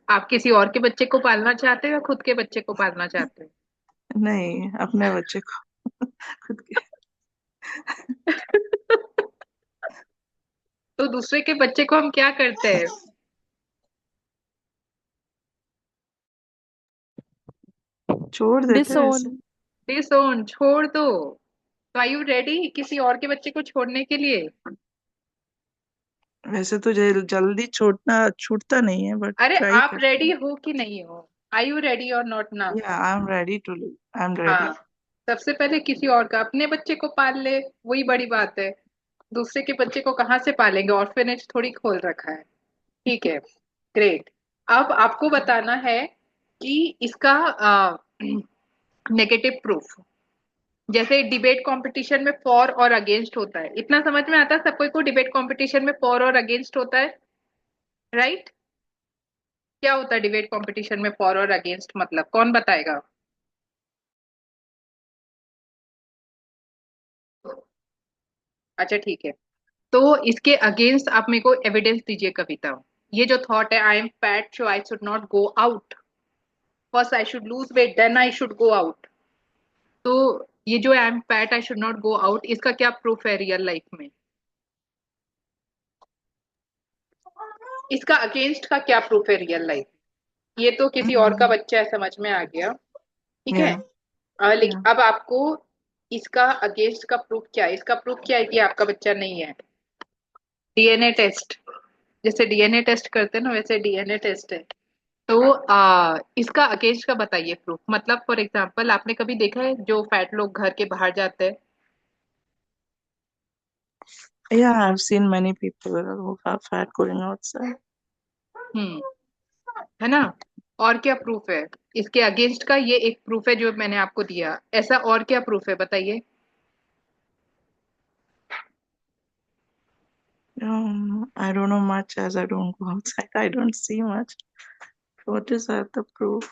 आप किसी और के बच्चे को पालना चाहते हो या खुद के बच्चे को पालना चाहते हो? नहीं, अपने बच्चे को खुद के। तो दूसरे के बच्चे को हम क्या करते हैं? छोड़ देते हैं डिसोन। ऐसे। डिसोन, छोड़ दो। तो आर यू रेडी किसी और के बच्चे को छोड़ने के लिए? वैसे तो जल्दी छूटता नहीं है, बट अरे ट्राई आप करते रेडी हैं। हो कि नहीं हो? आर यू रेडी और नॉट ना? या I am ready to live, I am ready. हाँ, सबसे पहले किसी और का, अपने बच्चे को पाल ले, वही बड़ी बात है। दूसरे के बच्चे को कहाँ से पालेंगे? ऑर्फेनेज थोड़ी खोल रखा है। ठीक है, ग्रेट। अब आपको बताना है कि इसका नेगेटिव प्रूफ। जैसे डिबेट कंपटीशन में फॉर और अगेंस्ट होता है, इतना समझ में आता है सब कोई को? डिबेट कंपटीशन में फॉर और अगेंस्ट होता है, राइट? क्या होता है डिबेट कंपटीशन में फॉर और अगेंस्ट, मतलब कौन बताएगा? अच्छा ठीक है, तो इसके अगेंस्ट आप मेरे को एविडेंस दीजिए कविता। ये जो थॉट है, I am fat so I should not go out, first I should lose weight then I should go out. तो ये जो I am fat I should not go out, इसका क्या प्रूफ है रियल लाइफ में? इसका against का क्या प्रूफ है रियल लाइफ? ये तो किसी और का बच्चा है, समझ में आ गया। ठीक है। या या लेकिन अब आपको इसका अगेंस्ट का प्रूफ क्या है? इसका प्रूफ क्या है कि आपका बच्चा नहीं है? DNA test. जैसे डीएनए टेस्ट करते हैं ना, वैसे डीएनए टेस्ट है। तो इसका अगेंस्ट का बताइए प्रूफ। मतलब फॉर एग्जांपल, आपने कभी देखा है जो फैट लोग घर के बाहर जाते हैं? या I have seen many people who are fat going outside. Hmm, है ना? और क्या प्रूफ है इसके अगेंस्ट का? ये एक प्रूफ है जो मैंने आपको दिया। ऐसा और क्या प्रूफ है बताइए? I don't know much as I don't go outside. I don't see much. What is that the proof?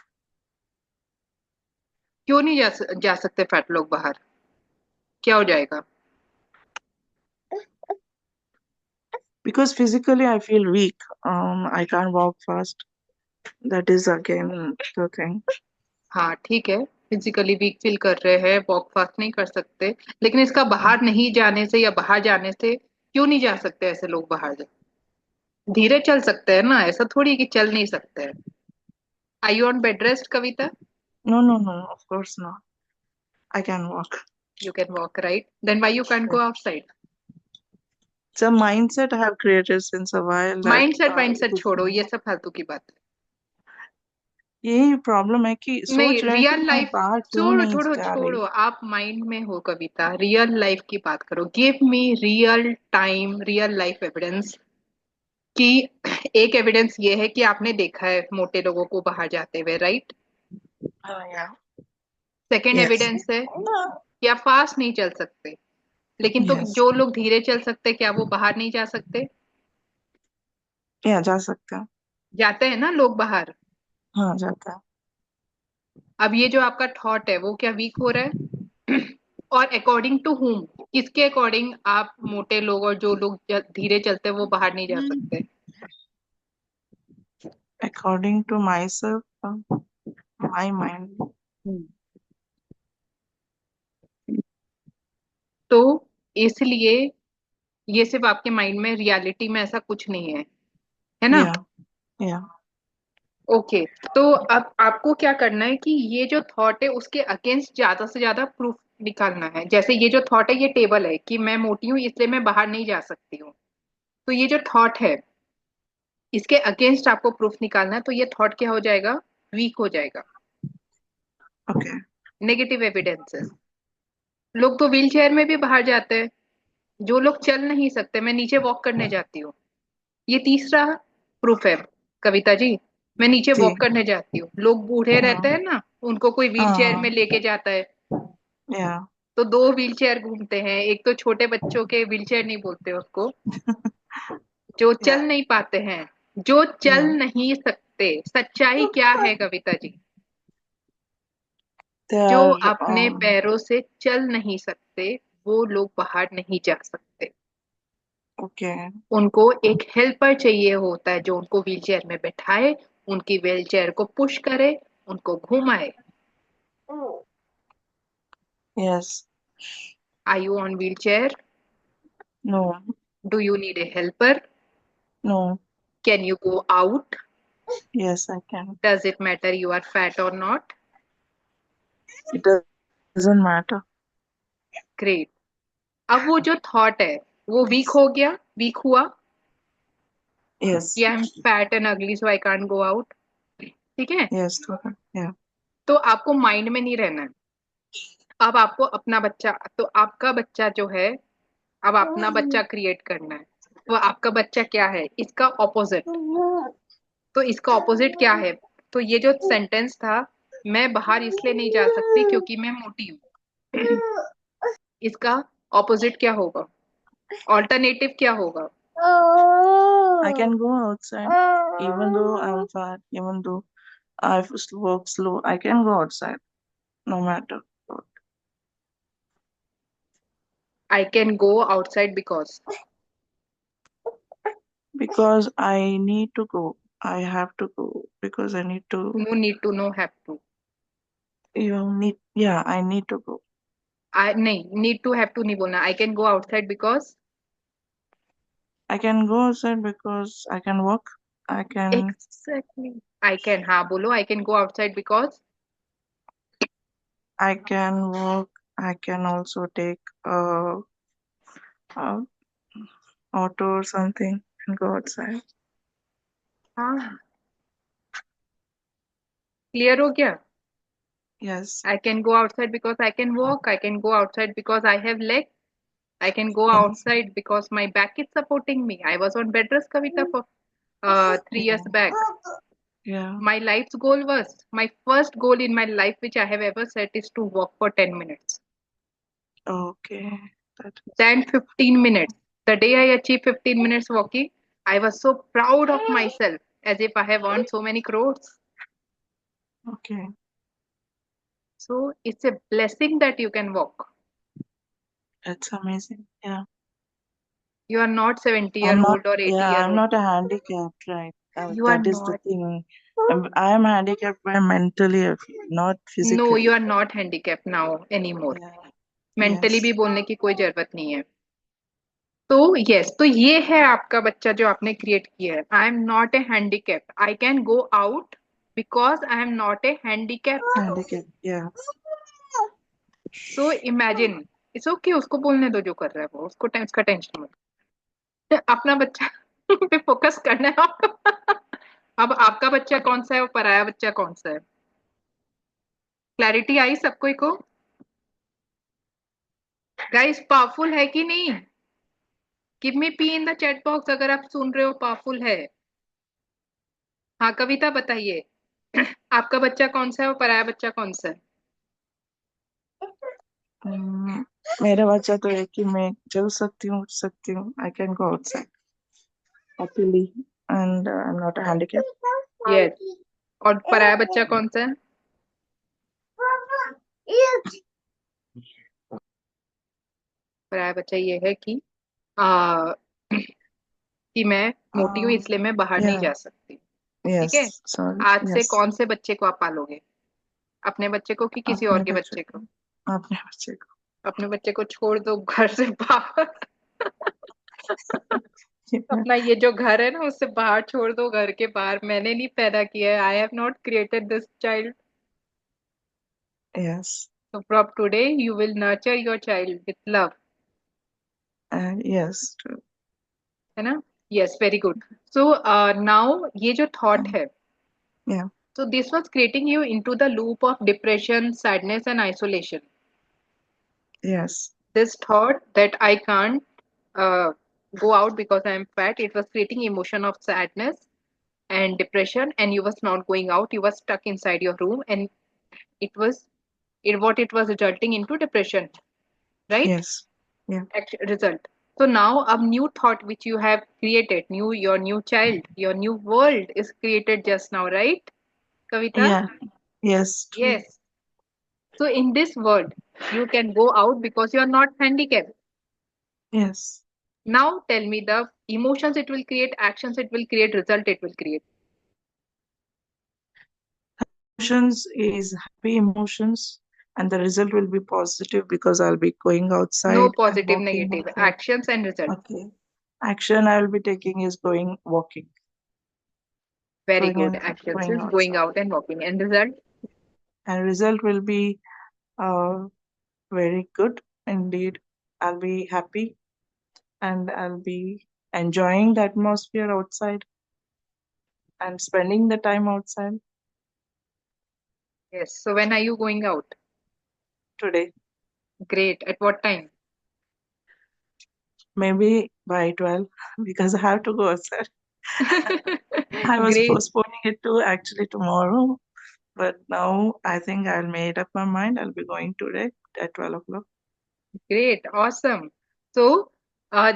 क्यों नहीं जा सकते फैट लोग बाहर? क्या हो जाएगा? Because physically I feel weak. I can't walk fast. That is again the thing. हाँ ठीक है, फिजिकली वीक फील कर रहे हैं, वॉक फास्ट नहीं कर सकते, लेकिन इसका बाहर नहीं जाने से या बाहर जाने से क्यों नहीं जा सकते ऐसे लोग बाहर? धीरे चल सकते हैं ना, ऐसा थोड़ी कि चल नहीं सकते हैं। I you on bed rest Kavita? No, no, no, of course not. I can walk. You can walk, right? Then why you can't go outside? It's a mindset I have created since a while that mindset mindset छोड़ो, ये सब फालतू की बात है। यही problem है कि नहीं, सोच रहे हैं कि रियल मैं लाइफ बाहर क्यों छोड़ो नहीं छोड़ो जा रही। छोड़ो, आप माइंड में हो कविता, रियल लाइफ की बात करो। Give me real time real life evidence कि एक एविडेंस ये है कि आपने देखा है मोटे लोगों को बाहर जाते हुए, right? Yeah. Second Yes. Evidence है कि आप फास्ट नहीं चल सकते, लेकिन तो Yes. जो लोग धीरे चल सकते क्या वो बाहर नहीं जा सकते? Yeah, जा सकता है। जाते हैं ना लोग बाहर। हाँ, जाता है। अब ये जो आपका थॉट है वो क्या वीक हो रहा है? और अकॉर्डिंग टू हुम, किसके अकॉर्डिंग आप मोटे लोग और जो लोग धीरे चलते हैं वो बाहर नहीं जा सकते? According to myself, my mind. तो इसलिए ये सिर्फ आपके माइंड में, रियलिटी में ऐसा कुछ नहीं है ना? Yeah. Yeah. ओके। तो अब आपको क्या करना है कि ये जो थॉट है उसके अगेंस्ट ज्यादा से ज्यादा प्रूफ निकालना है। जैसे ये जो थॉट है, ये टेबल है कि मैं मोटी हूँ इसलिए मैं बाहर नहीं जा सकती हूँ। तो ये जो थॉट है इसके अगेंस्ट आपको प्रूफ निकालना है, तो ये थॉट क्या हो जाएगा? वीक हो जाएगा। Okay. Negative evidences. लोग तो व्हील चेयर में भी बाहर जाते हैं। जो लोग चल नहीं सकते, मैं नीचे वॉक करने जाती हूँ, ये तीसरा प्रूफ है कविता जी। मैं नीचे जी। वॉक करने जाती हूँ। लोग बूढ़े रहते हैं ना, उनको कोई व्हील चेयर में हाँ। लेके जाता है, Yeah. तो दो व्हील चेयर घूमते हैं। एक तो छोटे बच्चों के व्हील चेयर नहीं बोलते उसको, जो चल Yeah. नहीं पाते हैं, जो चल Yeah. नहीं सकते। सच्चाई क्या है कविता जी? They जो are अपने पैरों से चल नहीं सकते वो लोग बाहर नहीं जा सकते। Okay. उनको एक हेल्पर चाहिए होता है जो उनको व्हीलचेयर में बैठाए, उनकी व्हीलचेयर को पुश करे, उनको घुमाए। Yes. Are you on wheelchair? No. Do you need a helper? No. Can you go out? Yes, I can. Does it matter you are fat or not? It doesn't matter. Great. अब वो जो thought है वो week हो गया, week हुआ Yes. कि आई am fat and अगली सो आई कांट गो आउट। ठीक है, Yes, totally. Yeah. तो आपको माइंड में नहीं रहना है। अब आपको अपना बच्चा, तो आपका बच्चा जो है, अब अपना बच्चा क्रिएट करना है। वो आपका बच्चा क्या है, इसका ऑपोजिट। तो इसका ऑपोजिट क्या है? तो ये जो सेंटेंस था, मैं बाहर इसलिए नहीं जा सकती क्योंकि मैं मोटी हूँ, इसका ऑपोजिट क्या होगा, ऑल्टरनेटिव क्या होगा? I can go outside, even though I'm fat, even though I walk slow, I can go outside, no matter what. I can go outside Because I need to go. I have to go because I need to. no need to, no have to. Yeah, I need to go. नहीं, need to have to नहीं बोलना। I can go outside because I can go outside because I can walk. I can. exactly I can, हाँ बोलो, I can go outside because I can walk. I can also take a auto or something and go outside. हाँ, clear हो गया? Yes. I can go outside because I can walk. I can go outside because I have legs. I can go outside because my back is supporting me. I was on bed rest, Kavita, for 3 years back. Yeah. My life's goal was, my first goal in my life which I have ever set is to walk for 10 minutes. Okay. Then 15 minutes. The day I achieved 15 minutes walking, I was so proud of myself, as if I have earned so many crores. Okay. So it's a blessing that you can walk. That's amazing. Yeah. You are not 70 I'm year not. old or 80 Yeah, year I'm old. not a handicapped, right? You are That is the not. thing. I am handicapped by mentally, not No, physically. you are not handicapped now anymore. Yeah. Mentally Yes. भी बोलने की कोई जरूरत नहीं है। तो yes, तो ये है आपका बच्चा जो आपने क्रिएट किया है। I am not a handicap, I can go out because I am not a handicap. Handicapped. Yeah. So imagine, it's okay, उसको बोलने दो जो कर रहा है वो, उसका टेंशन मत, अपना बच्चा पे फोकस करना है आपको। अब आपका बच्चा कौन सा है और पराया बच्चा कौन सा है? क्लैरिटी आई सबको को? गाइस पावरफुल है कि नहीं? Give me P in the chat box अगर आप सुन रहे हो, पावरफुल है। हाँ कविता बताइए, आपका बच्चा कौन सा है और पराया बच्चा कौन सा है? मेरा बच्चा तो है कि मैं चल सकती हूँ, उठ सकती हूँ. I can go outside happily and I'm not a handicap. Yes. और पराया बच्चा कौन सा है? पराया बच्चा ये है कि कि मैं मोटी हूँ इसलिए मैं बाहर नहीं Yeah. जा सकती। Yes. ठीक है, Sorry. आज से Yes. कौन से बच्चे को आप पालोगे? अपने बच्चे को कि किसी और के बच्चे को? अपने बच्चे को. अपने बच्चे को छोड़ दो घर से बाहर। अपना ये जो घर है ना उससे बाहर छोड़ दो, घर के बाहर। मैंने नहीं पैदा किया है, I have not created this child. Yes. So from today you will nurture your child with love. Yes. True. है ना? Yes, very good. So now ये जो thought है, Yeah. so this was creating you into the loop of depression, sadness and isolation. Yes. This thought that I can't go out because I am fat, it was creating emotion of sadness and depression, and you was not going out, you was stuck inside your room, and it was it was resulting into depression, right? Yes. Yeah. Result. So now a new thought which you have created, your new child, your new world is created just now, right, Kavita? Yeah. Yes. True. Yes. So in this world, you can go out because you are not handicapped. Yes. Now tell me the emotions it will create, actions it will create, result it will create. Emotions is happy emotions, and the result will be positive because I'll be going No outside and positive, walking negative. outside. Actions and result. Okay. Action I will be taking is going walking, Very going good. and Actions going is going outside. out and walking. And result? And result will be very good indeed. I'll be happy and I'll be enjoying the atmosphere outside and spending the time outside Yes. So when are you going out? today. Great. At what time? Maybe by 12 because I have to go outside. I was Great. postponing it to actually tomorrow, but now I think I'll made up my mind. I'll be going today at 12 o'clock. Great. Awesome. So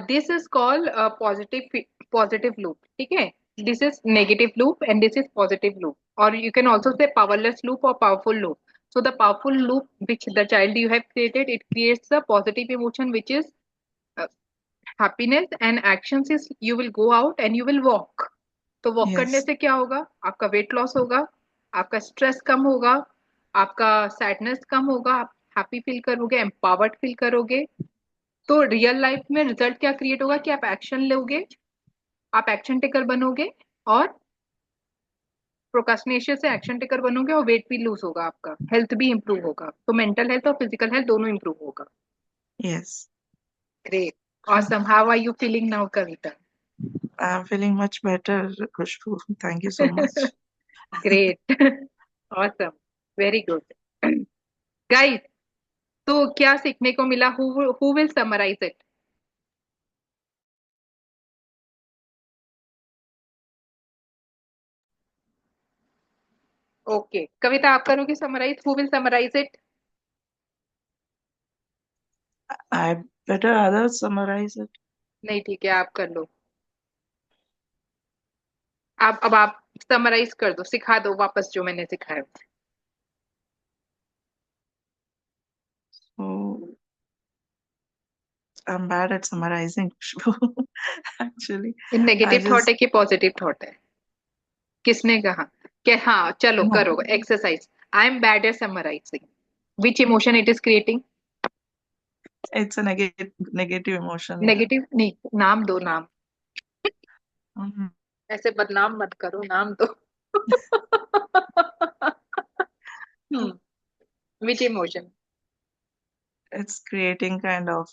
this is called a positive loop. Okay. This is negative loop and this is positive loop. Or you can also say powerless loop or powerful loop. So the powerful loop which the child you have created, it creates a positive emotion which is uh, happiness, and actions is you will go out and you will walk. तो walk करने Yes, से क्या होगा? आपका weight loss होगा, आपका stress कम होगा, आपका सैडनेस कम होगा, आप हैप्पी फील करोगे, एम्पावर्ड फील करोगे. तो रियल लाइफ में रिजल्ट क्या क्रिएट होगा कि आप एक्शन लोगे, आप एक्शन टेकर बनोगे, और प्रोकास्टिनेशन से एक्शन टेकर बनोगे, और वेट भी लूज होगा, आपका हेल्थ भी इंप्रूव होगा. तो मेंटल हेल्थ और फिजिकल हेल्थ दोनों इंप्रूव होगा. yes. Great. Awesome. How are you feeling now, Kavita? I'm feeling much better, Khushbu. Thank you so much. Great. Awesome. Very good. Guys, तो क्या सीखने को मिला? Who will summarise it? Okay, Kavita आप करोगे summarise? Who will summarise it? I better others summarize it. नहीं, ठीक है, आप कर लो. अब आप समराइज कर दो, सिखा दो वापस जो मैंने सिखाया. So I'm bad at summarizing, Khushbu. Actually, I negative thought just है कि पॉजिटिव थॉट है? किसने कहा? क्या? हाँ, चलो no. करो exercise. I am bad at summarising. Which emotion it is creating? It's a negative emotion. Yeah. Negative नहीं, नाम दो, नाम. Mhm. ऐसे बदनाम मत करो, नाम दो. विच emotion? It's creating kind of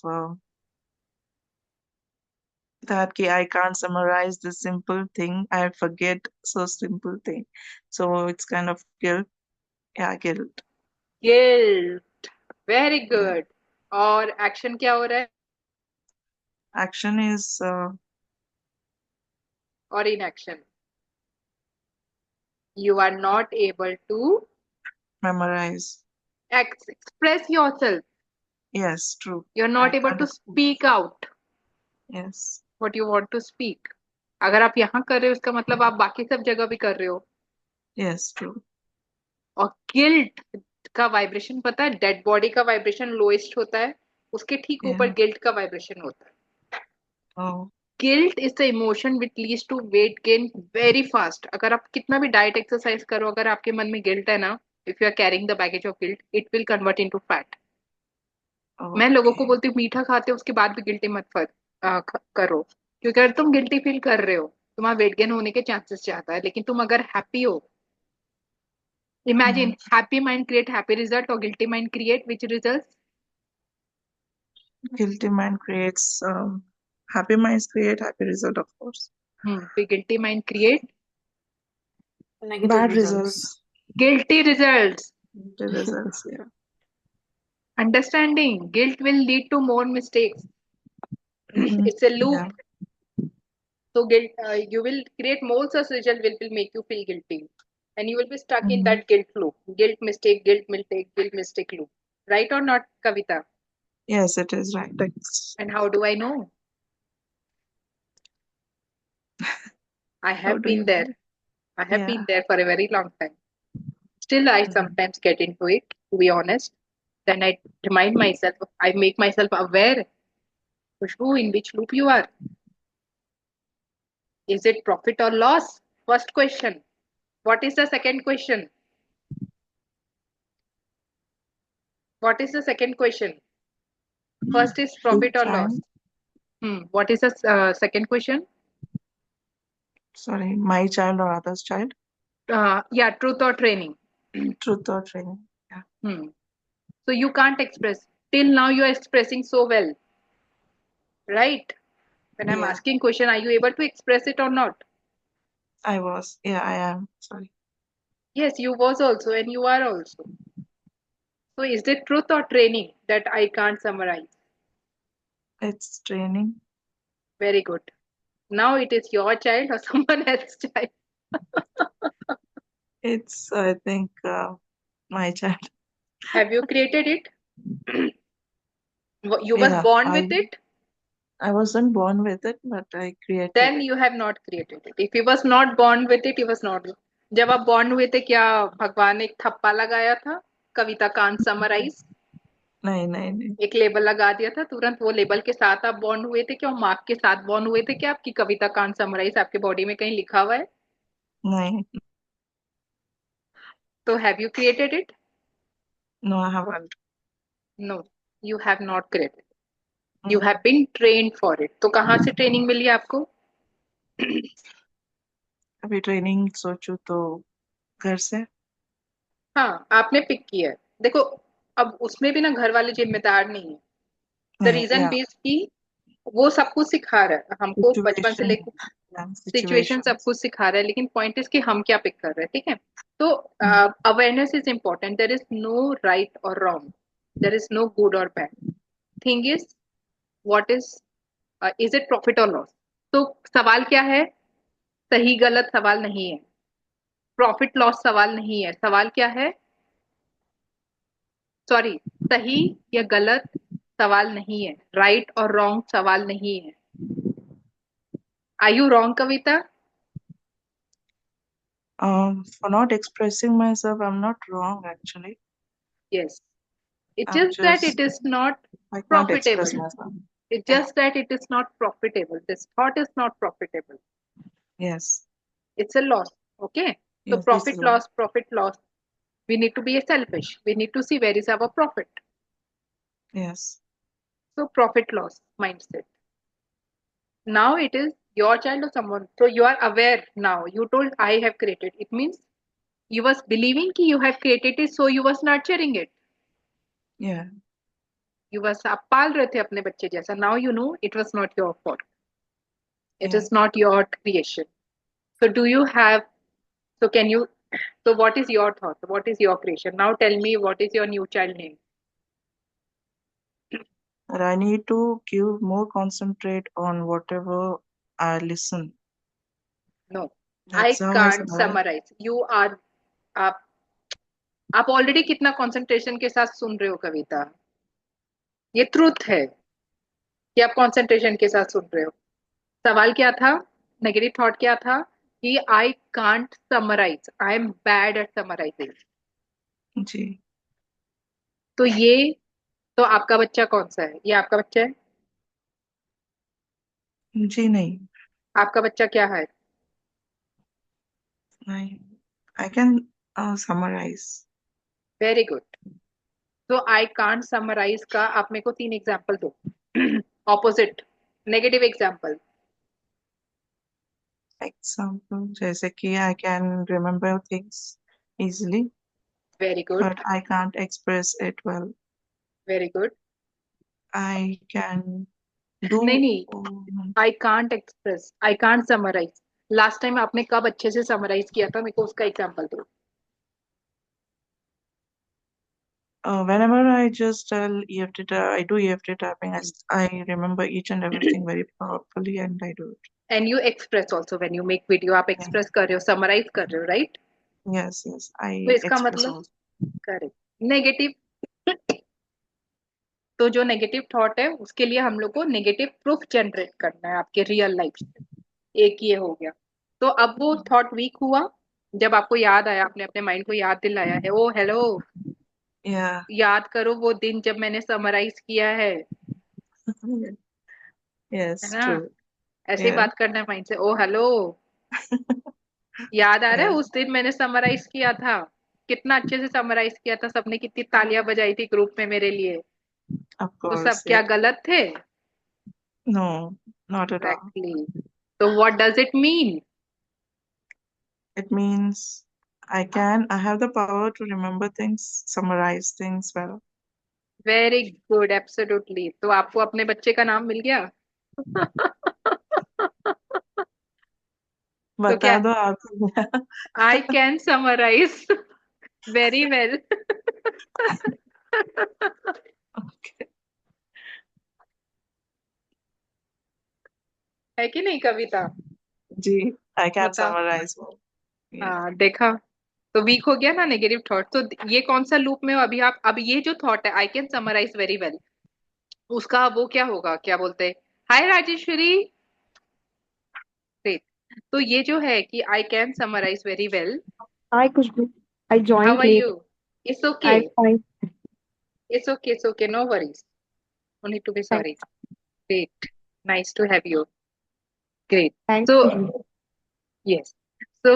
that I can't summarize this simple thing. I forget so simple thing. So it's kind of guilt. Yeah, guilt. Guilt. Very Yeah. Good. और एक्शन क्या हो रहा है? Action is और in action you are not able to memorize. express yourself. Yes, true. You're I not able can't to explain. speak out Yes. what you want to speak. अगर आप यहाँ कर रहे हो इसका मतलब आप बाकी सब जगह भी कर रहे हो. Yes, true. और गिल्ट का वाइब्रेशन पता है, डेड बॉडी का वाइब्रेशन लोएस्ट होता है, उसके ठीक ऊपर Yeah. गिल्ट का वाइब्रेशन होता है. Oh, guilt is the emotion which leads to weight gain very fast. अगर आप कितना भी डाइट एक्सरसाइज करो, अगर आपके मन में गिल्ट है ना, if you are carrying the baggage of guilt, it will convert into fat. मैं लोगों को okay. बोलती हूँ मीठा खाते हो उसके बाद भी गिल्टी मत करो, क्योंकि अगर तुम गिल्टी फील कर रहे हो, तुम्हारा वेट गेन होने के चांसेस ज्यादा है. लेकिन तुम अगर हैप्पी हो, imagine, Mm. Happy mind create happy result, और guilty mind create which result? Guilty mind creates happy minds create happy result, of course. Guilty mind create Negative Bad results. results. Guilty results. The results, yeah. Understanding? Guilt will lead to more mistakes. Mm-hmm. It's a Yeah. loop. So guilt, you will create more such result will make you feel guilty, and you will be stuck in Mm-hmm. that guilt loop, guilt mistake, guilt mistake loop. Right or not, Kavita? Yes, it is right. Thanks. And how do I know? I How have do been you there. know? I have Yeah. been there for a very long time. Still, I Mm-hmm. sometimes get into it, to be honest. Then I remind myself, I make myself aware. Khushbu, in which loop you are? Is it profit or loss? First question. What is the second question? What is the second question? First is profit or loss. Child, What is the second question? sorry, my child or other's child? Yeah, truth or training. Truth or training? Yeah. So you can't express. Till now you are expressing so well, right? When I'm Yeah, asking question, are you able to express it or not? I was. Yeah, I am. Sorry. Yes, you was also and you are also. So is it truth or training that I can't summarize? It's training. Very good. Now it is your child or someone else's child. It's, I think, my child. Have you created it? You was Yeah, born with it? I wasn't born with it, but I created Then it. you have not created it. If you was not born with it, you was not. जब आप born हुए थे क्या भगवान ने एक थप्पा लगाया था? कविता कांट समराइज नहीं नहीं नहीं एक लेबल लगा दिया था तुरंत वो लेबल के साथ आप बॉर्न हुए थे क्या मार्क के साथ बॉर्न हुए थे क्या आपकी कविता कांट समराइज आपके बॉडी में कहीं लिखा हुआ है नहीं. तो have you created it No, I haven't. No you have not created you have been trained for it तो कहाँ से ट्रेनिंग मिली आपको अभी ट्रेनिंग सोचूं तो घर से. हाँ आपने पिक किया है देखो अब उसमें भी ना घर वाले जिम्मेदार नहीं है द रीजन Yeah, बीज की वो सब कुछ सिखा रहा है हमको बचपन से situation. लेकर Yeah, सिचुएशन सब situations. कुछ सिखा रहा है लेकिन पॉइंट इज कि हम क्या पिक कर रहे हैं ठीक है तो awareness is important there is no right और wrong there is no good और bad thing is what is it profit और लॉस तो सवाल क्या है सही गलत सवाल नहीं है प्रॉफिट लॉस सवाल नहीं है सवाल क्या है सॉरी सही या गलत सवाल नहीं है राइट और रॉन्ग सवाल नहीं है are you wrong Kavita For not expressing myself, I'm not wrong actually. yes it's I'm just that it just, is not I can't profitable express myself. it's Yeah. just that it is not profitable this thought is not profitable Yes. it's a loss okay so Yes, it's wrong. profit loss we need to be selfish we need to see where is our profit Yes. so profit loss mindset now it is your child or someone so you are aware now you told I have created it means you was believing कि you have created it so you was nurturing it Yeah. you was आप पाल रहे थे अपने बच्चे जैसा now you know it was not your fault it Yeah. is not your creation so do you have so can you so what is your thought what is your creation now tell me what is your new child name But I need to give more concentrate on whatever I listen. no I That's how I can't survive. summarize you are आप आप already कितना concentration के साथ सुन रहे हो कविता ये truth है कि आप कंसंट्रेशन के साथ सुन रहे हो सवाल क्या था नेगेटिव थॉट क्या था कि I can't summarise I am bad at summarising जी. तो ये तो आपका बच्चा कौन सा है ये आपका बच्चा है जी नहीं. आपका बच्चा क्या है I can summarize. Very good तो आई कांट समराइज का आप मेरे को 3 एग्जांपल दो ऑपोजिट नेगेटिव एग्जांपल Example, जैसे कि I can remember things easily, very good but I can't express it well. Very good I can do. नहीं नहीं I can't express I can't summarise last time आपने कब अच्छे से summarise किया था मेरे को उसका एग्जांपल दो Whenever I just tell I do EFT tapping, I remember each and everything very powerfully and I do it. And you express also when you make video आप Yeah. एक्सप्रेस कर रहे हो समराइज कर रहे हो right Yes, yes, I तो इसका express मतलब also. करेक्ट नेगेटिव तो जो नेगेटिव थॉट है उसके लिए हम लोग को नेगेटिव प्रूफ जनरेट करना है आपके रियल लाइफ से एक ये हो गया तो अब वो थॉट वीक हुआ जब आपको याद आया आपने अपने माइंड को याद दिलाया है ओ हेलो Yeah. याद करो वो दिन जब मैंने समराइज किया है Yes, ना? true. ऐसे ही Yeah. बात करना है माइंड से। ओ हेलो, याद आ रहा है Yes, उस दिन मैंने समराइज किया था, कितना अच्छे से समराइज किया था, सबने कितनी तालियां बजाई थी ग्रुप में मेरे लिए। of तो सब course. क्या Yeah. गलत थे? No, not at all. Exactly. तो what does it mean? It means I have the power to remember things, summarize things well. Very good, absolutely. तो आपको अपने बच्चे का नाम मिल गया? तो बता क्या? दो आप। I can summarise very well. Okay. है कि नहीं कविता? जी, I can बताओ। summarize well. Yeah. हाँ देखा, तो वीक हो गया ना नेगेटिव थॉट। तो ये कौन सा लूप में हो अभी आप? अब ये जो थॉट है I can summarise very well, उसका वो क्या होगा, क्या बोलते हैं? हाय राजेश्वरी। Great. तो ये जो है कि I can summarise very well, Hi, Kushbu. I how joined are late. You? It's okay, I'm fine. It's okay, no worries, no need to be Thanks. Sorry. Great, nice to have you. Great. Thanks, So Kushbu. yes, so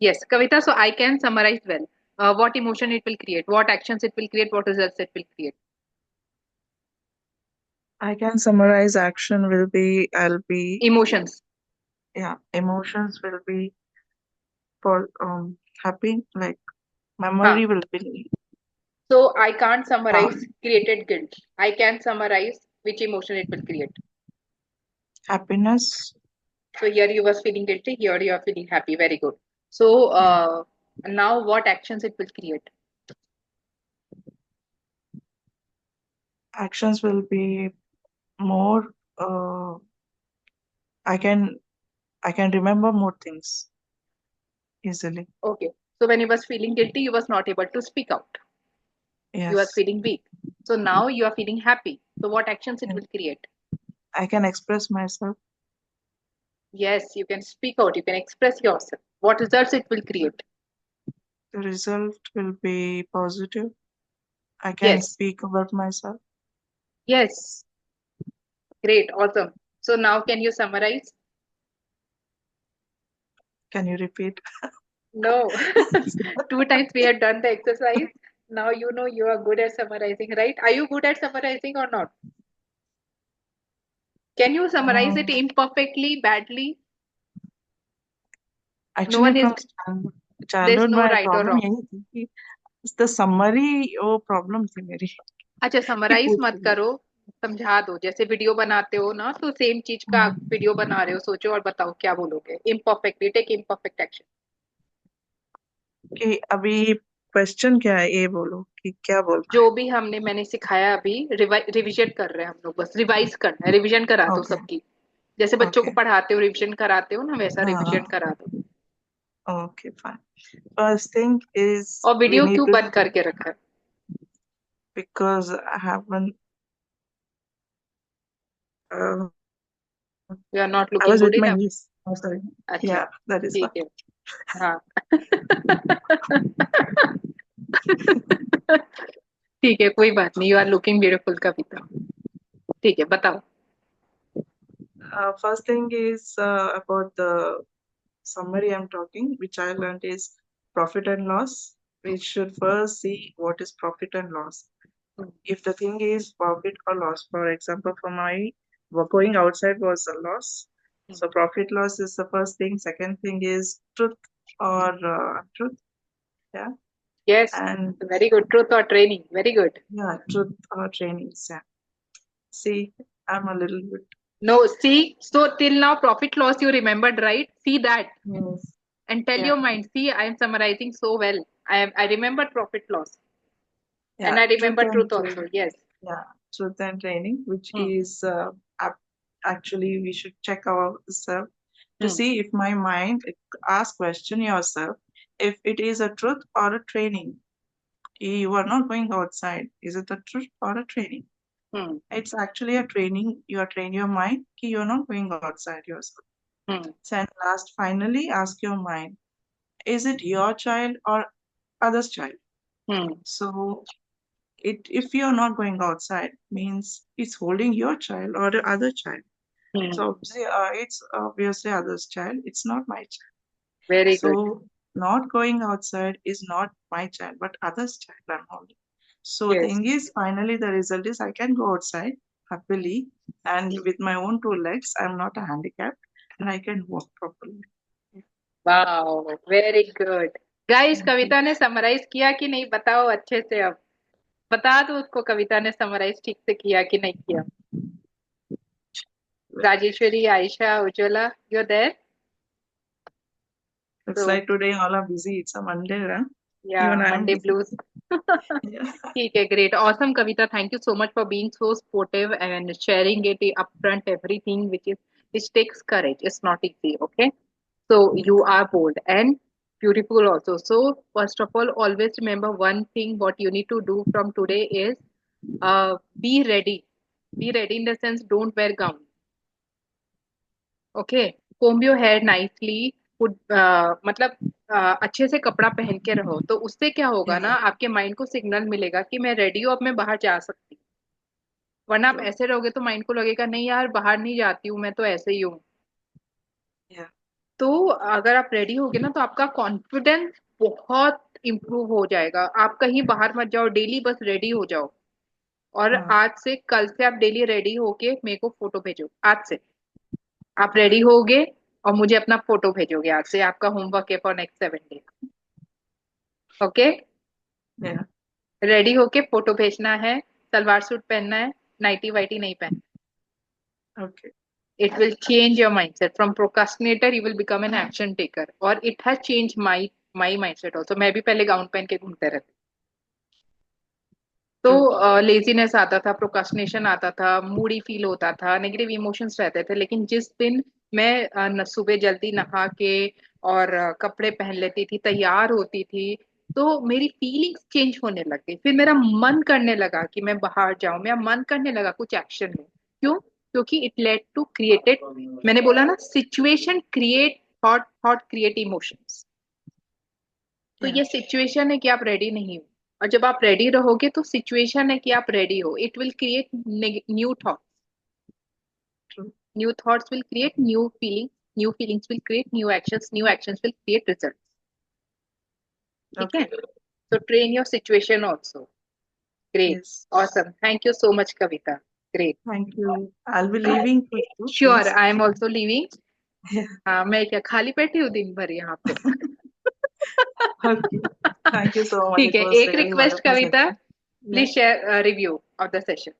yes Kavita, so I can summarize well what emotion it will create, what actions it will create, what results it will create. I can summarize action will be I'll be Emotions. emotions will be for happy, like Huh. memory will be So I can't summarize calm, created guilt. I can summarize which emotion it will create. happiness. So here you was feeling guilty, here you are feeling happy. Very good. So now what actions it will create? Actions will be more I can remember more things easily. Okay. So when you was feeling guilty, you was not able to speak out. You was Yes. feeling weak. So now you are feeling happy. So what actions it And will create? I can express myself. Yes, you can speak out, you can express yourself. What results it will create? The result will be positive. I can Yes, speak about myself. yes, great, awesome. So now can you summarize? Can you repeat? No, 2 times we have done the exercise. Now you know you are good at summarizing, right? Are you good at summarizing or not? Can you summarize it imperfectly, badly? No Actually, one is, from there's childhood no my right or problem wrong. यही थी कि the summary वो problem थी मेरी अच्छा, कि summarise पूछ मत करो, समझा दो। जैसे वीडियो बनाते हो ना, तो सेम चीज का वीडियो बना रहे हो, सोचो और बताओ क्या बोलोगे। Imperfectly take imperfect action. कि अभी क्वेश्चन क्या है ये बोलो कि क्या बोलना जो भी मैंने सिखाया अभी, रिविजन कर रहे हैं हम लोग, बस रिवाइज करना है, रिविजन करा है। दो ओके सबकी। जैसे बच्चों को ओके पढ़ाते हो, रिविजन कराते हो ना, वैसा रिविजन हाँ करा दो। Okay fine first thing is और वी वीडियो नीड क्यों टू बंद करके रखा है? because I haven't uh, you are not I looking was good with my enough? niece. Oh, sorry. अच्छा, Yeah, that is ठीक why. है। हाँ। ठीक है, कोई बात नहीं, यू आर लुकिंग ब्यूटीफुल कविता। ठीक है, बताओ। First thing is about the summary I'm talking, which I learned is profit and loss. We should first see what is profit and loss. If the thing is profit or loss, for example, for my going outside was a loss. So profit loss is the first thing. Second thing is truth or truth. Yeah. Yes, And very good. Truth or training, very good. yeah, truth or trainings. Yeah. See, I'm a little bit. No, see, so till now profit loss you remembered, right? See that Yes. and tell Yeah. your mind, see, I am summarizing so well. I remembered profit loss and Yeah. I Truth remember and truth also. training. Yes. Yeah. Truth and training, which Hmm. is actually we should check ourselves to Hmm. see if my mind ask question yourself if it is a truth or a training. You are not going outside. Is it a truth or a training? Hmm. It's actually a training. You are training your mind. You are not going outside yourself. Hmm. So, and last, finally, ask your mind: is it your child or other's child? Hmm. So if you're not going outside, means it's holding your child or the other child. Hmm. So it's obviously other's child. It's not my child. Very good. So not going outside is not my child, but other's child I'm holding. So Yes. thing is, finally the result is I can go outside happily and with my own two legs. I'm not a handicap and I can walk properly. Wow very good guys Thank you. कविता ने summarise किया कि नहीं बताओ अच्छे से अब बता दो उसको कविता ने समराइज ठीक से किया कि नहीं किया Rajeshwari Ayesha Ujjwala you there Looks like today all are busy. It's a Monday, huh? या Even I am Monday busy. Blues Yeah. ठीक है great awesome Kavita thank you so much for being so supportive and sharing it upfront everything which takes courage it's not easy okay so you are bold and beautiful also so first of all always remember one thing what you need to do from today is be ready in the sense don't wear gown okay comb your hair nicely put मतलब अच्छे से कपड़ा पहन के रहो तो उससे क्या होगा ना आपके माइंड को सिग्नल मिलेगा कि मैं रेडी हूँ अब मैं बाहर जा सकती हूँ वरना आप ऐसे रहोगे तो माइंड को लगेगा नहीं यार बाहर नहीं जाती हूँ मैं तो ऐसे ही हूँ Yeah. तो अगर आप रेडी होगे ना तो आपका कॉन्फिडेंस बहुत इम्प्रूव हो जाएगा आप कहीं बाहर मत जाओ डेली बस रेडी हो जाओ और हाँ. आज से कल से आप डेली रेडी होके मेरे को फोटो भेजो आज से आप रेडी होगे और मुझे अपना फोटो भेजोगे आज से आपका होमवर्क है for next 7 days okay Yeah. Ready होके फोटो भेजना है सलवार सूट पहनना है नाइटी वाइटी नहीं पहनना Okay. it will change your mindset from procrastinator you will become an action taker और it has changed my mindset also मैं भी पहले गाउन पहन के घूमते रहती तो लेजीनेस आता था प्रोकास्टिनेशन आता था मूडी फील होता था नेगेटिव इमोशंस रहते थे लेकिन जिस दिन मैं सुबह जल्दी नहा के और कपड़े पहन लेती थी तैयार होती थी तो मेरी फीलिंग्स चेंज होने लग गई फिर मेरा मन करने लगा कि मैं बाहर जाऊं मेरा मन करने लगा कुछ एक्शन लूं क्यों क्योंकि इट लेड टू क्रिएटेड मैंने बोला ना situation create thought create emotions तो ये सिचुएशन है कि आप रेडी नहीं हो और जब आप रेडी रहोगे तो सिचुएशन है कि आप रेडी हो it will create new thoughts will create new feelings will create new actions will create result ठीक है तो train your situation also great Yes. Awesome thank you so much Kavita great Thank you. I'll be leaving for you. Sure Please. I am also living Yeah. हाँ मैं क्या खाली बैठी हूँ दिन भर यहाँ पे Okay. Thank you so much. ठीक It है was एक really request wonderful Kavita session. Please share review of the session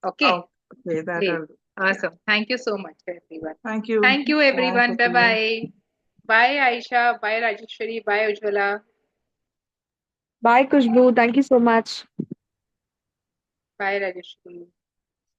okay Okay, that Great. I'll do. Awesome. Thank you so much, everyone. Thank you. Thank you, everyone. Bye, Bye Shakila. bye. Bye, Aisha. Bye, Rajeshwari. Bye, Ujjwala. Bye, Kushbu. Thank you so much. Bye, Rajeshwari.